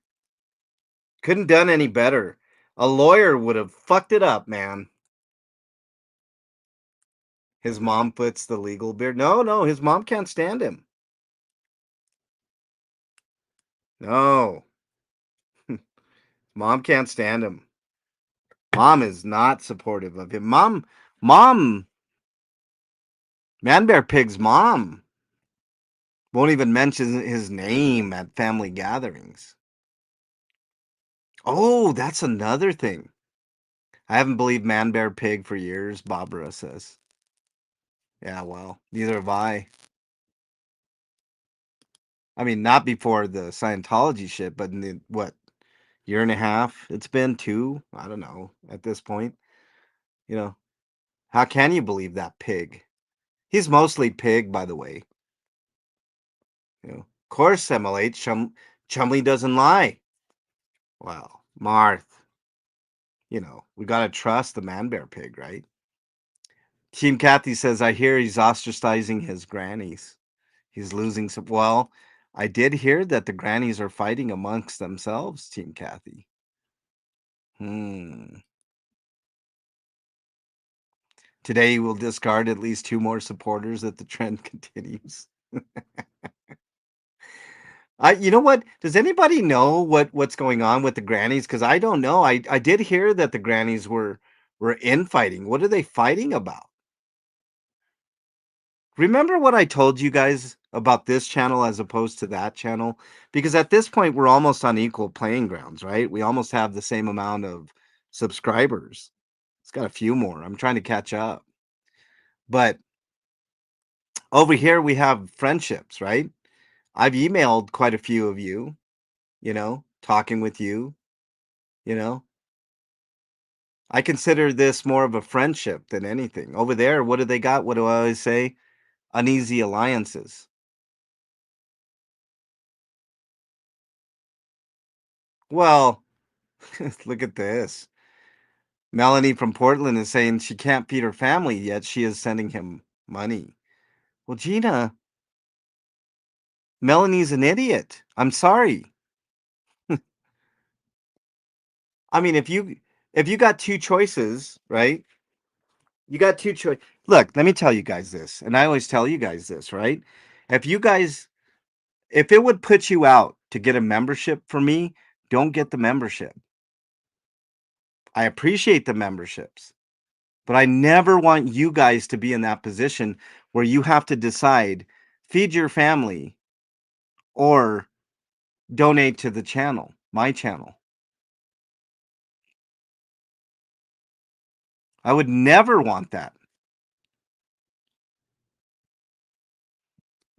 Couldn't done any better. A lawyer would have fucked it up, man. His mom puts the legal beard. No, no, his mom can't stand him. No. Mom can't stand him. Mom is not supportive of him. Mom, Man Bear Pig's mom won't even mention his name at family gatherings. Oh, that's another thing. I haven't believed Man Bear Pig for years, Barbara says. Yeah, well, neither have I. I mean, not before the Scientology shit, but in the, what, year and a half? It's been two? I don't know at this point. You know, how can you believe that pig? He's mostly pig, by the way. You know, of course, MLH Chumley doesn't lie. Well, Marth, we gotta trust the man bear pig, right? Team Kathy says, I hear he's ostracizing his grannies. He's losing some. Well, I did hear that the grannies are fighting amongst themselves, Team Kathy. Hmm. Today we'll discard at least two more supporters if the trend continues. You know what? Does anybody know what's going on with the grannies? Because I don't know. I did hear that the grannies were infighting. What are they fighting about? Remember what I told you guys about this channel as opposed to that channel? Because at this point we're almost on equal playing grounds, right? We almost have the same amount of subscribers. It's got a few more. I'm trying to catch up. But over here we have friendships, right? I've emailed quite a few of you, talking with you, you know. I consider this more of a friendship than anything. Over there, what do they got? What do I always say? Uneasy alliances. Well, look at this. Melanie from Portland is saying she can't feed her family, yet she is sending him money. Well, Gina, Melanie's an idiot. I'm sorry. I mean, if you got two choices, right? You got two choices. Look, let me tell you guys this, and I always tell you guys this, right? If you guys, if it would put you out to get a membership for me, don't get the membership. I appreciate the memberships, but I never want you guys to be in that position where you have to decide feed your family or donate to the channel, my channel. I would never want that.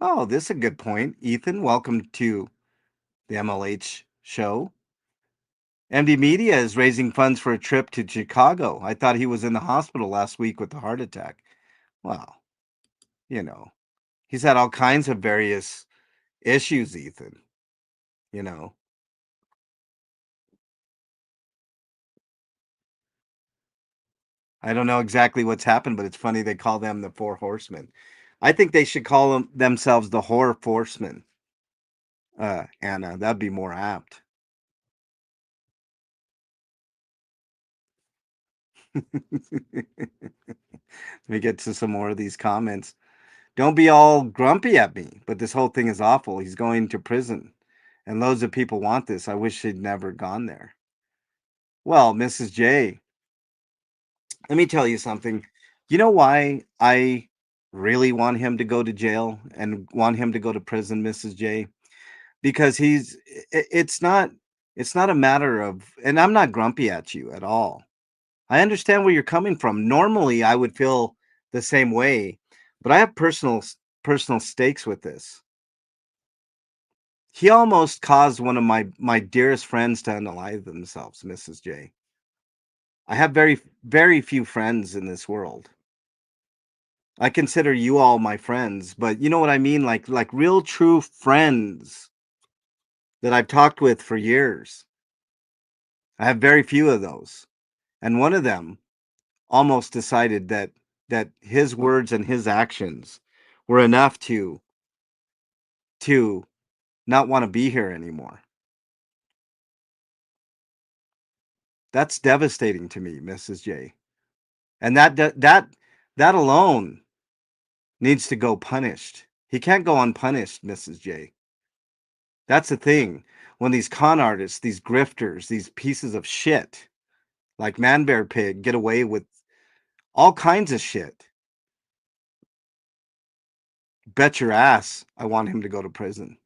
Oh, this is a good point. Ethan, welcome to the MLH show. MD Media is raising funds for a trip to Chicago. I thought he was in the hospital last week with a heart attack. Well, you know, he's had all kinds of various issues, Ethan. You know, I don't know exactly what's happened, but it's funny they call them the Four Horsemen. I think they should call themselves the Horror Forcemen, Anna. That'd be more apt. Let me get to some more of these comments. Don't be all grumpy at me, but this whole thing is awful. He's going to prison, and loads of people want this. I wish he'd never gone there. Well, Mrs. J, let me tell you something. You know why I really want him to go to jail and want him to go to prison, Mrs. J? Because it's not a matter of, and I'm not grumpy at you at all. I understand where you're coming from. Normally, I would feel the same way, but I have personal stakes with this. He almost caused one of my dearest friends to unalive themselves, Mrs. J. I have very few friends in this world. I consider you all my friends, but you know what I mean, like real true friends that I've talked with for years. I have very few of those. And one of them almost decided that his words and his actions were enough to not want to be here anymore. That's devastating to me, Mrs. J. And that alone needs to go punished. He can't go unpunished, Mrs. J. That's the thing. When these con artists, these grifters, these pieces of shit like Man Bear Pig get away with all kinds of shit. Bet your ass I want him to go to prison.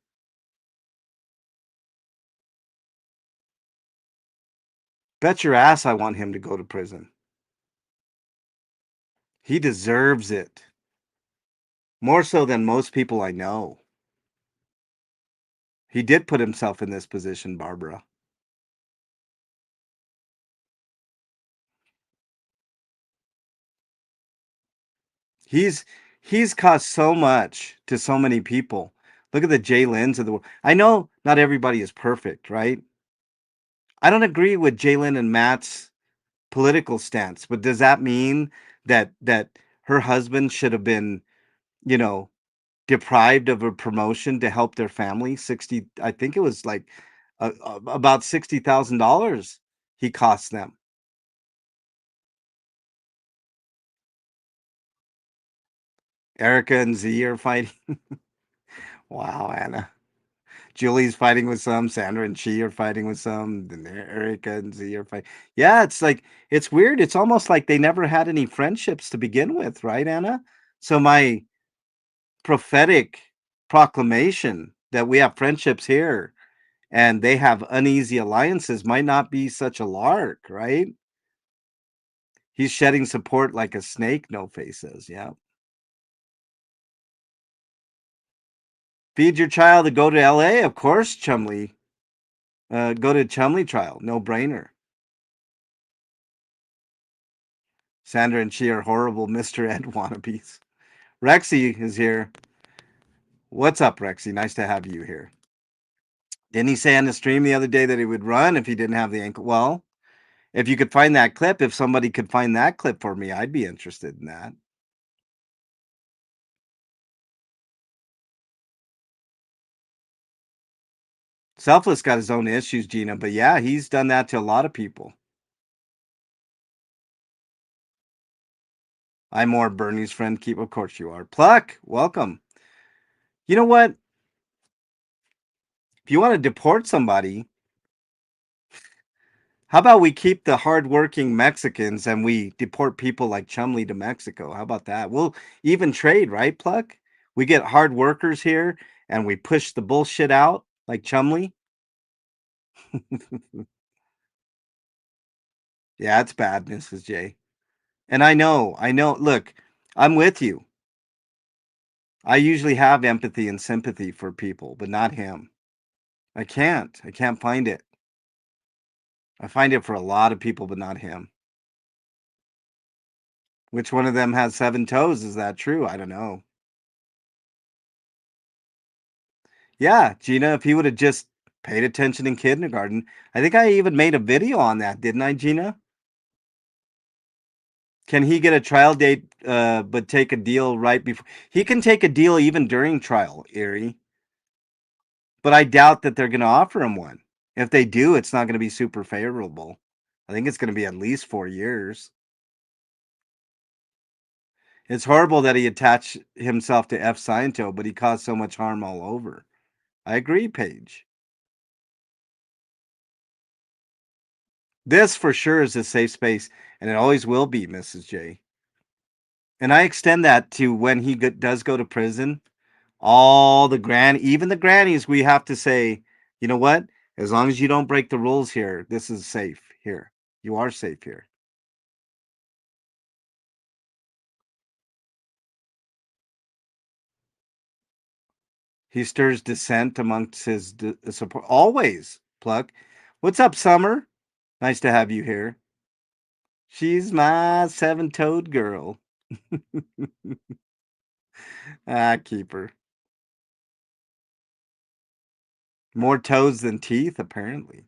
Bet your ass I want him to go to prison. He deserves it. More so than most people I know. He did put himself in this position, Barbara. He's he's caused so much to so many people. Look at the Jay Lyns of the world. I know not everybody is perfect, right? I don't agree with Jalen and Matt's political stance, but does that mean that her husband should have been, you know, deprived of a promotion to help their family? 60, I think it was like about $60,000 he cost them. Erica and Z are fighting. Wow, Anna. Julie's fighting with some, Sandra and she are fighting with some, then Erica and Z are fighting. Yeah, it's like it's weird. It's almost like they never had any friendships to begin with, right, Anna? So my prophetic proclamation that we have friendships here and they have uneasy alliances might not be such a lark, right? He's shedding support like a snake, No Face says. Yeah. Feed your child to go to LA, of course, Chumley. Go to Chumley trial, no brainer. Sandra and she are horrible Mr. Ed wannabes. Rexy is here. What's up, Rexy? Nice to have you here. Didn't he say on the stream the other day that he would run if he didn't have the ankle? Well, if you could find that clip, if somebody could find that clip for me, I'd be interested in that. Selfless got his own issues, Gina, but yeah, he's done that to a lot of people. I'm more Bernie's friend. Keep, of course you are. Pluck, welcome. You know what? If you want to deport somebody, how about we keep the hardworking Mexicans and we deport people like Chumley to Mexico? How about that? We'll even trade, right, Pluck? We get hard workers here and we push the bullshit out like Chumley. Yeah, it's bad, Mrs. J. And I know. Look, I'm with you. I usually have empathy and sympathy for people, but not him. I can't. I can't find it. I find it for a lot of people, but not him. Which one of them has 7 toes? Is that true? I don't know. Yeah, Gina, if he would have just paid attention in kindergarten. I think I even made a video on that, didn't I, Gina? Can he get a trial date, but take a deal right before? He can take a deal even during trial, Erie. But I doubt that they're going to offer him one. If they do, it's not going to be super favorable. I think it's going to be at least 4 years. It's horrible that he attached himself to F. Sciento, but he caused so much harm all over. I agree, Paige. This for sure is a safe space, and it always will be, Mrs. J. And I extend that to when he does go to prison. All the even the grannies, we have to say, you know what? As long as you don't break the rules here, this is safe here. You are safe here. He stirs dissent amongst his support. Always, Pluck. What's up, Summer? Nice to have you here. She's my 7-toed girl. Keep her. More toes than teeth, apparently.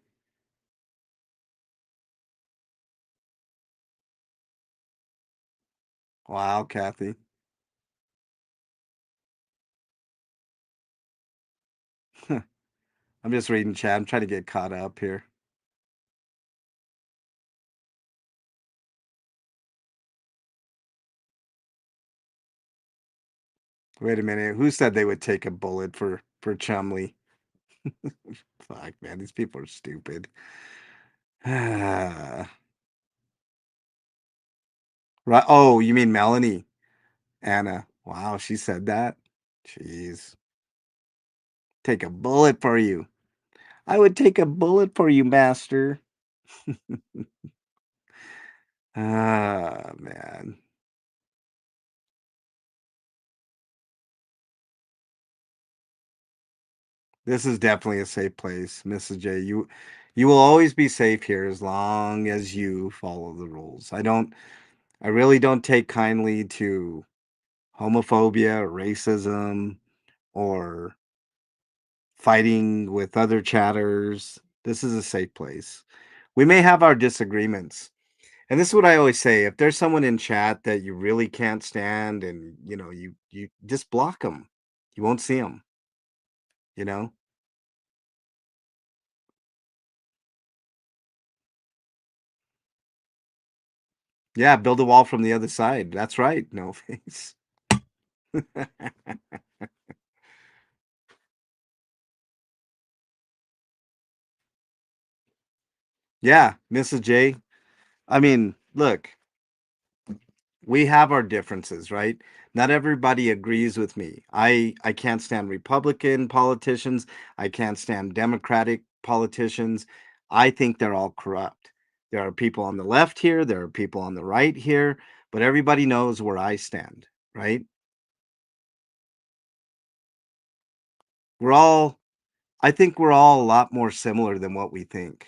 Wow, Kathy. I'm just reading chat. I'm trying to get caught up here. Wait a minute. Who said they would take a bullet for Chumley? Fuck, man. These people are stupid. Right. Oh, you mean Melanie? Anna. Wow, she said that? Jeez. Take a bullet for you. I would take a bullet for you, master. Man. This is definitely a safe place, Mrs. J. You will always be safe here as long as you follow the rules. I really don't take kindly to homophobia, or racism, or fighting with other chatters. This is a safe place. We may have our disagreements. And this is what I always say, if there's someone in chat that you really can't stand and you just block them. You won't see them, you know? Yeah, build a wall from the other side. That's right. No face. Yeah, Mrs. J. I mean, look, we have our differences, right? Not everybody agrees with me. I can't stand Republican politicians. I can't stand Democratic politicians. I think they're all corrupt. There are people on the left here, there are people on the right here, but everybody knows where I stand, right? We're all I think we're all a lot more similar than what we think.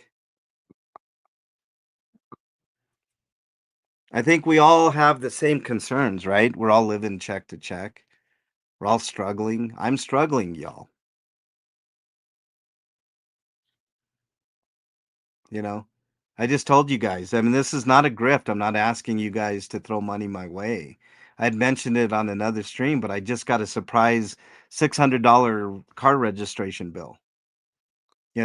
I think we all have the same concerns, right? We're all living check to check. We're all struggling. I'm struggling, y'all. You know, I just told you guys. I mean, this is not a grift. I'm not asking you guys to throw money my way. I had mentioned it on another stream, but I just got a surprise $600 car registration bill.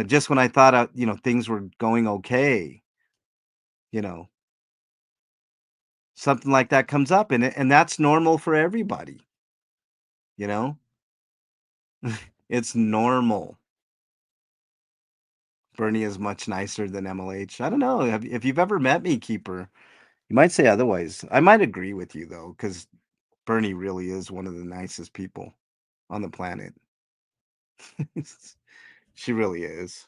Just when I thought things were going okay, you know, something like that comes up, and that's normal for everybody. You know, it's normal. Bernie is much nicer than MLH. I don't know if you've ever met me, Keeper. You might say otherwise. I might agree with you though, because Bernie really is one of the nicest people on the planet. She really is.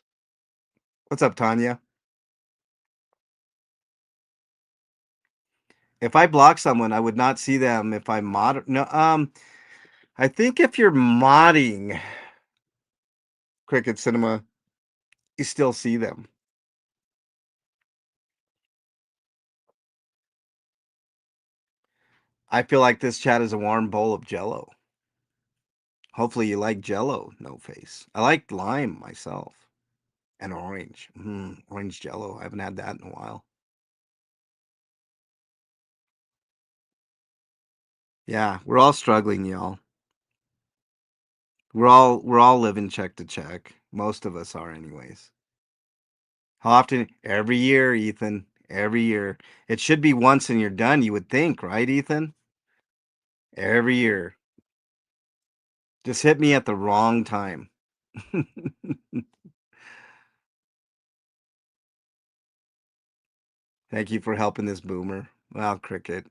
What's up, Tanya? If I block someone, I would not see them if I mod. No, I think if you're modding Cricket Cinema, you still see them. I feel like this chat is a warm bowl of Jello. Hopefully, you like Jello, no face. I like lime myself and orange. Orange Jello. I haven't had that in a while. Yeah, we're all struggling, y'all. We're all living check to check. Most of us are, anyways. How often? Every year, Ethan. Every year. It should be once and you're done, you would think, right, Ethan? Every year. Just hit me at the wrong time. Thank you for helping this boomer. Well, cricket.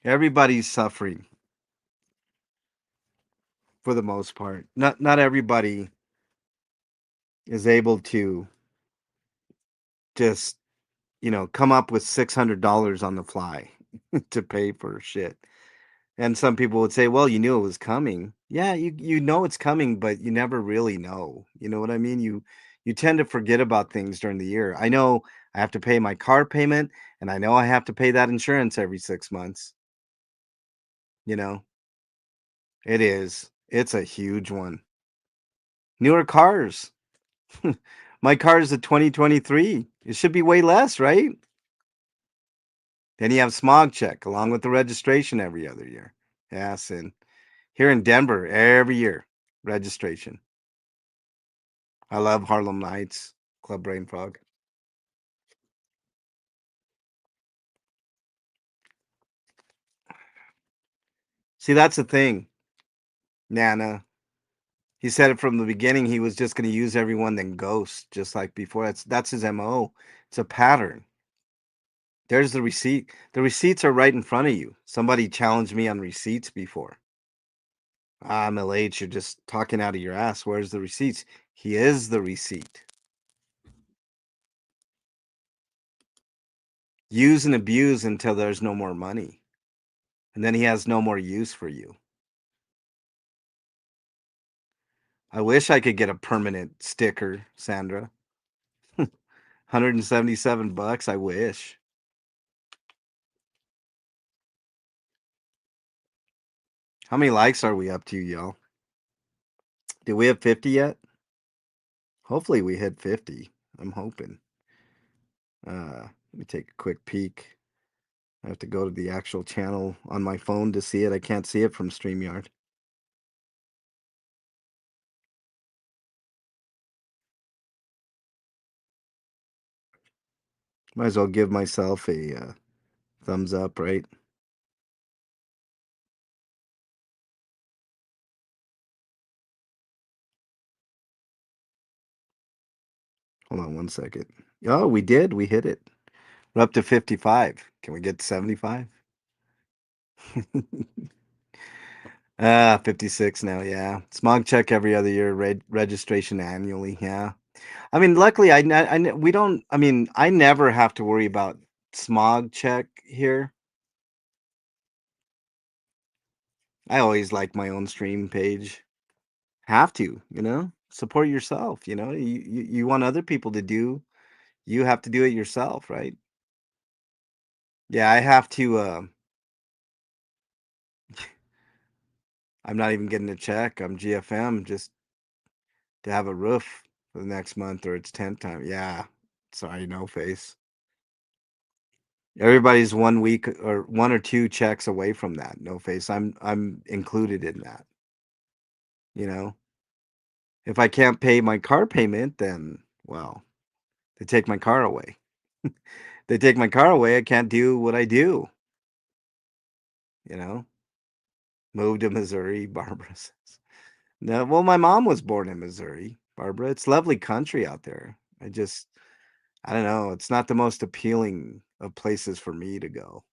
Everybody's suffering for the most part. Not everybody is able to just, come up with $600 on the fly to pay for shit. And some people would say, "Well, you knew it was coming." Yeah, you know it's coming, but you never really know. You know what I mean? You tend to forget about things during the year. I know I have to pay my car payment, and I know I have to pay that insurance every 6 months, you know? It is. It's a huge one. Newer cars. My car is a 2023. It should be way less, right? Then you have smog check along with the registration every other year. Yes, and here in Denver, every year, registration. I love Harlem Nights, Club Brain Frog. See, that's the thing, Nana. He said it from the beginning. He was just going to use everyone, then ghost, just like before. That's his MO. It's a pattern. There's the receipt. The receipts are right in front of you. Somebody challenged me on receipts before. Ah, MLH, you're just talking out of your ass. Where's the receipts? He is the receipt. Use and abuse until there's no more money. And then he has no more use for you. I wish I could get a permanent sticker, Sandra. $177. I wish. How many likes are we up to, y'all? Did we have 50 yet? Hopefully we hit 50. I'm hoping. Let me take a quick peek. I have to go to the actual channel on my phone to see it. I can't see it from StreamYard. Might as well give myself a thumbs up, right? Hold on one second. Oh, we did. We hit it. We're up to 55. Can we get to 75? 56 now. Yeah. Smog check every other year, registration annually. Yeah. I mean, luckily, we don't, I mean, I never have to worry about smog check here. I always like my own stream page. Have to, support yourself. You want other people to do, you have to do it yourself, right? Yeah, I have to, I'm not even getting a check. I'm GFM just to have a roof for the next month or it's tent time. Yeah. Sorry, no face. Everybody's 1 week or 1 or 2 checks away from that. No face. I'm included in that. You know, if I can't pay my car payment, then well, they take my car away. They take my car away. I can't do what I do. You know, move to Missouri. Barbara says. No, well, my mom was born in Missouri. Barbara, it's lovely country out there. I don't know. It's not the most appealing of places for me to go.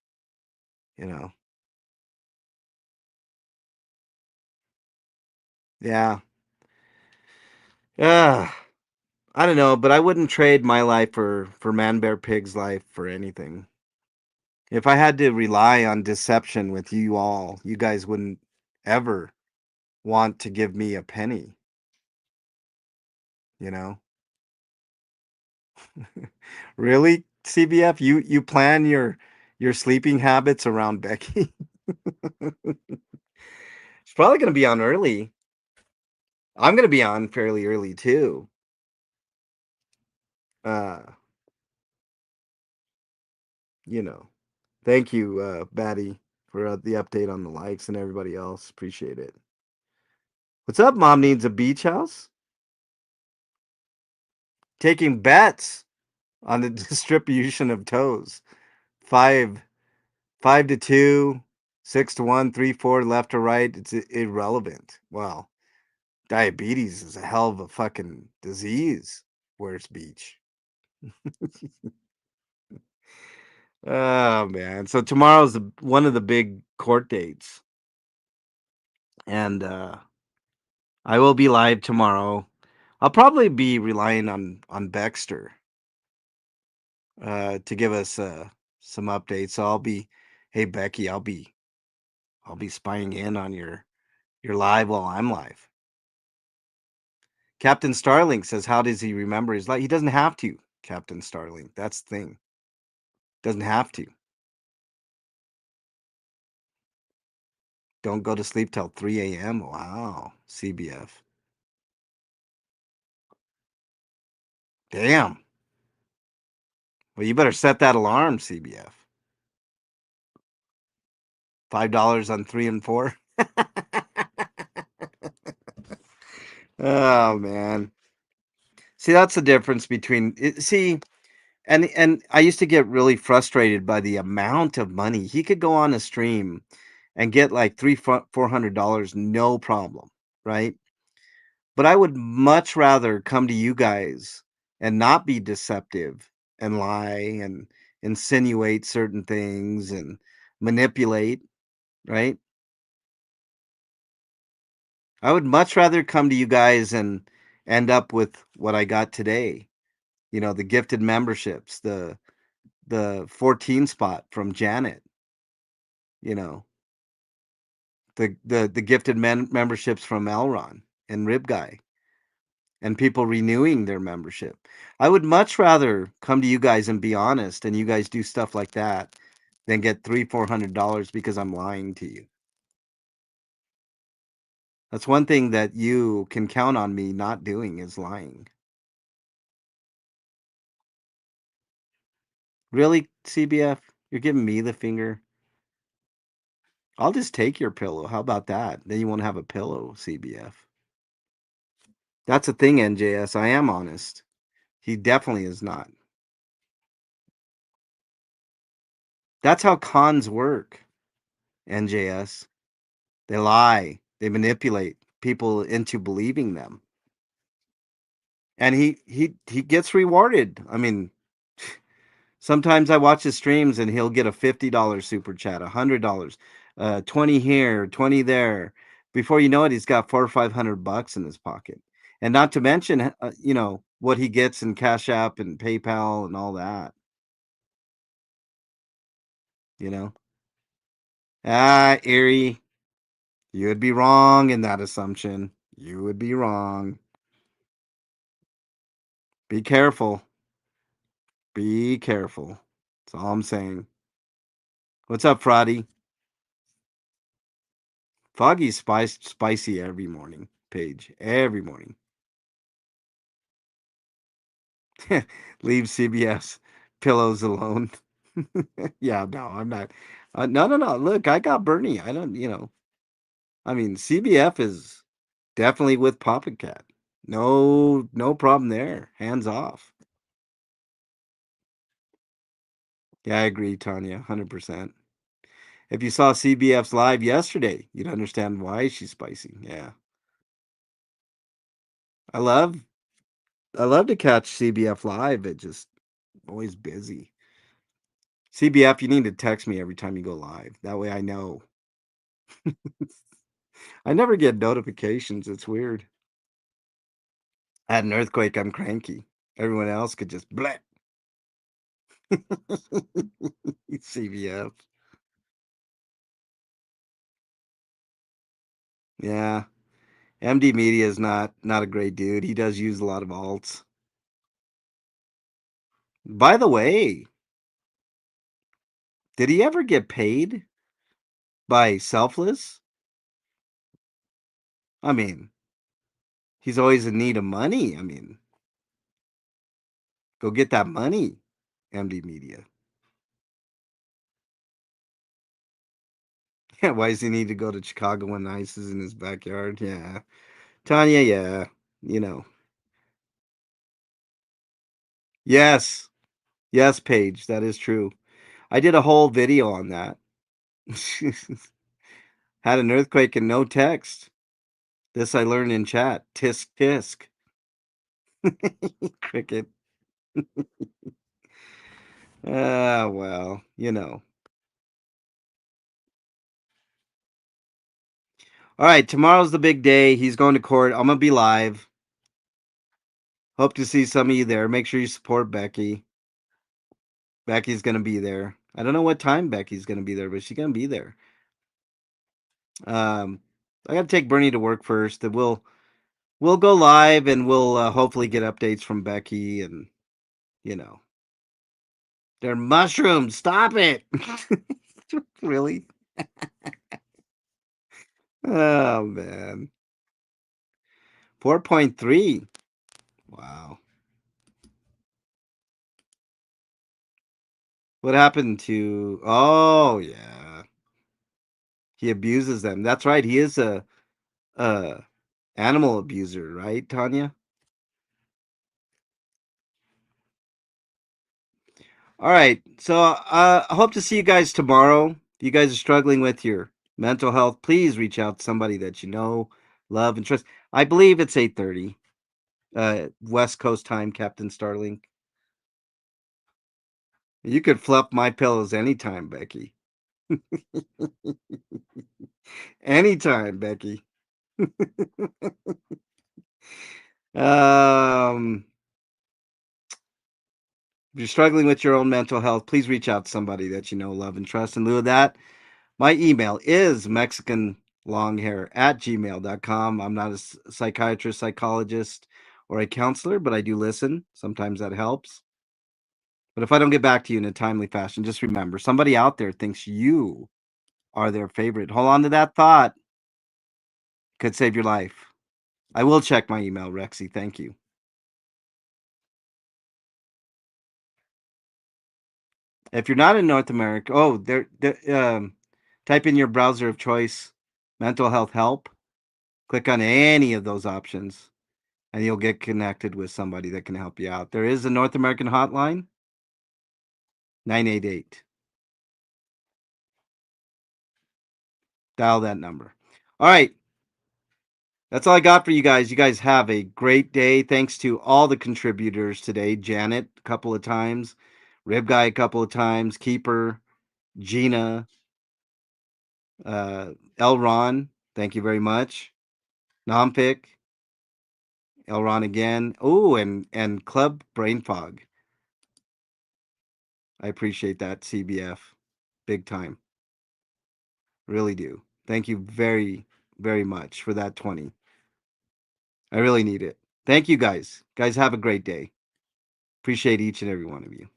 You know. Yeah. Yeah. I don't know, but I wouldn't trade my life for Man Bear Pig's life for anything. If I had to rely on deception with you all, you guys wouldn't ever want to give me a penny, you know? Really, CBF? You plan your sleeping habits around Becky? She's probably gonna be on early. I'm gonna be on fairly early too. Uh, you know. Thank you, Batty, for the update on the likes and everybody else. Appreciate it. What's up? Mom needs a beach house. Taking bets on the distribution of toes. Five, 5-2, 6-1, 3-4, left or right. It's irrelevant. Wow, diabetes is a hell of a fucking disease. Where's beach? Oh man! So tomorrow's one of the big court dates, and I will be live tomorrow. I'll probably be relying on Baxter to give us some updates. So I'll be, hey Becky, I'll be spying in on your live while I'm live. Captain Starling says, how does he remember his life? He doesn't have to, Captain Starling. That's the thing. Doesn't have to. Don't go to sleep till 3 a.m. Wow, CBF. Damn. Well, you better set that alarm, CBF. $5 on 3 and 4. Oh man. See, that's the difference between see, and I used to get really frustrated by the amount of money. He could go on a stream and get like $400, no problem, right? But I would much rather come to you guys and not be deceptive and lie and insinuate certain things and manipulate, right? I would much rather come to you guys and end up with what I got today. The gifted memberships, the 14 spot from Janet, you know, the gifted memberships from Elron and Rib Guy and people renewing their membership. I would much rather come to you guys and be honest and you guys do stuff like that than get $400 because I'm lying to you. That's one thing that you can count on me not doing is lying. Really, CBF? You're giving me the finger? I'll just take your pillow. How about that? Then you won't have a pillow, CBF. That's a thing, NJS. I am honest. He definitely is not. That's how cons work, NJS. They lie. They manipulate people into believing them. And he gets rewarded. I mean, sometimes I watch his streams and he'll get a $50 super chat, $100, 20 here, 20 there. Before you know it, he's got 400 or 500 bucks in his pocket. And not to mention, what he gets in Cash App and PayPal and all that, you know. Erie, you would be wrong in that assumption. You would be wrong. Be careful. Be careful. That's all I'm saying. What's up, Frotty? Foggy's spicy every morning, Paige. Every morning. Leave CBS pillows alone. Yeah, no, I'm not. No, no, no. Look, I got Bernie. I don't, I mean, CBF is definitely with Papa Cat. No, no problem there. Hands off. Yeah, I agree, Tanya, 100%. If you saw CBF's live yesterday, you'd understand why she's spicy. Yeah. I love I love to catch CBF live. It just always busy. CBF, you need to text me every time you go live. That way I know. I never get notifications. It's weird. I had an earthquake. I'm cranky. Everyone else could just bleh. CVF. Yeah. MD Media is not a great dude. He does use a lot of alts. By the way, did he ever get paid by Selfless? I mean, he's always in need of money. I mean, go get that money, MD Media. Yeah, why does he need to go to Chicago when ice is in his backyard? Yeah. Tanya, yeah. You know. Yes. Yes, Paige, that is true. I did a whole video on that. Had an earthquake and no text. This I learned in chat. Tisk tisk. Cricket. Ah, well, you know. All right, tomorrow's the big day. He's going to court. I'm gonna be live. Hope to see some of you there. Make sure you support Becky. Becky's gonna be there. I don't know what time Becky's gonna be there, but she's gonna be there. I gotta take Bernie to work first. And we'll go live and we'll hopefully get updates from Becky and you know they're mushrooms. Stop it! Really? Oh man, 4.3. Wow. What happened to? Oh yeah, he abuses them. That's right. He is a animal abuser, right, Tanya? All right. So I hope to see you guys tomorrow. If you guys are struggling with your mental health, please reach out to somebody that you know, love, and trust. I believe it's 8:30, West Coast time, Captain Starling. You could fluff my pillows anytime, Becky. Anytime, Becky. Um, if you're struggling with your own mental health, please reach out to somebody that you know, love, and trust. In lieu of that, my email is mexicanlonghair@gmail.com. I'm not a psychiatrist, psychologist, or a counselor, but I do listen. Sometimes that helps. But if I don't get back to you in a timely fashion, just remember somebody out there thinks you are their favorite. Hold on to that thought. Could save your life. I will check my email, Rexy. Thank you. If you're not in North America, oh, type in your browser of choice, mental health help. Click on any of those options, and you'll get connected with somebody that can help you out. There is a North American hotline, 988. Dial that number. All right. That's all I got for you guys. You guys have a great day. Thanks to all the contributors today. Janet, a couple of times. Rib Guy, a couple of times. Keeper, Gina, Elron. Thank you very much. Nompic, Elron again. Oh, and Club Brain Fog. I appreciate that, CBF. Big time. Really do. Thank you very, very much for that 20. I really need it. Thank you guys. Guys, have a great day. Appreciate each and every one of you.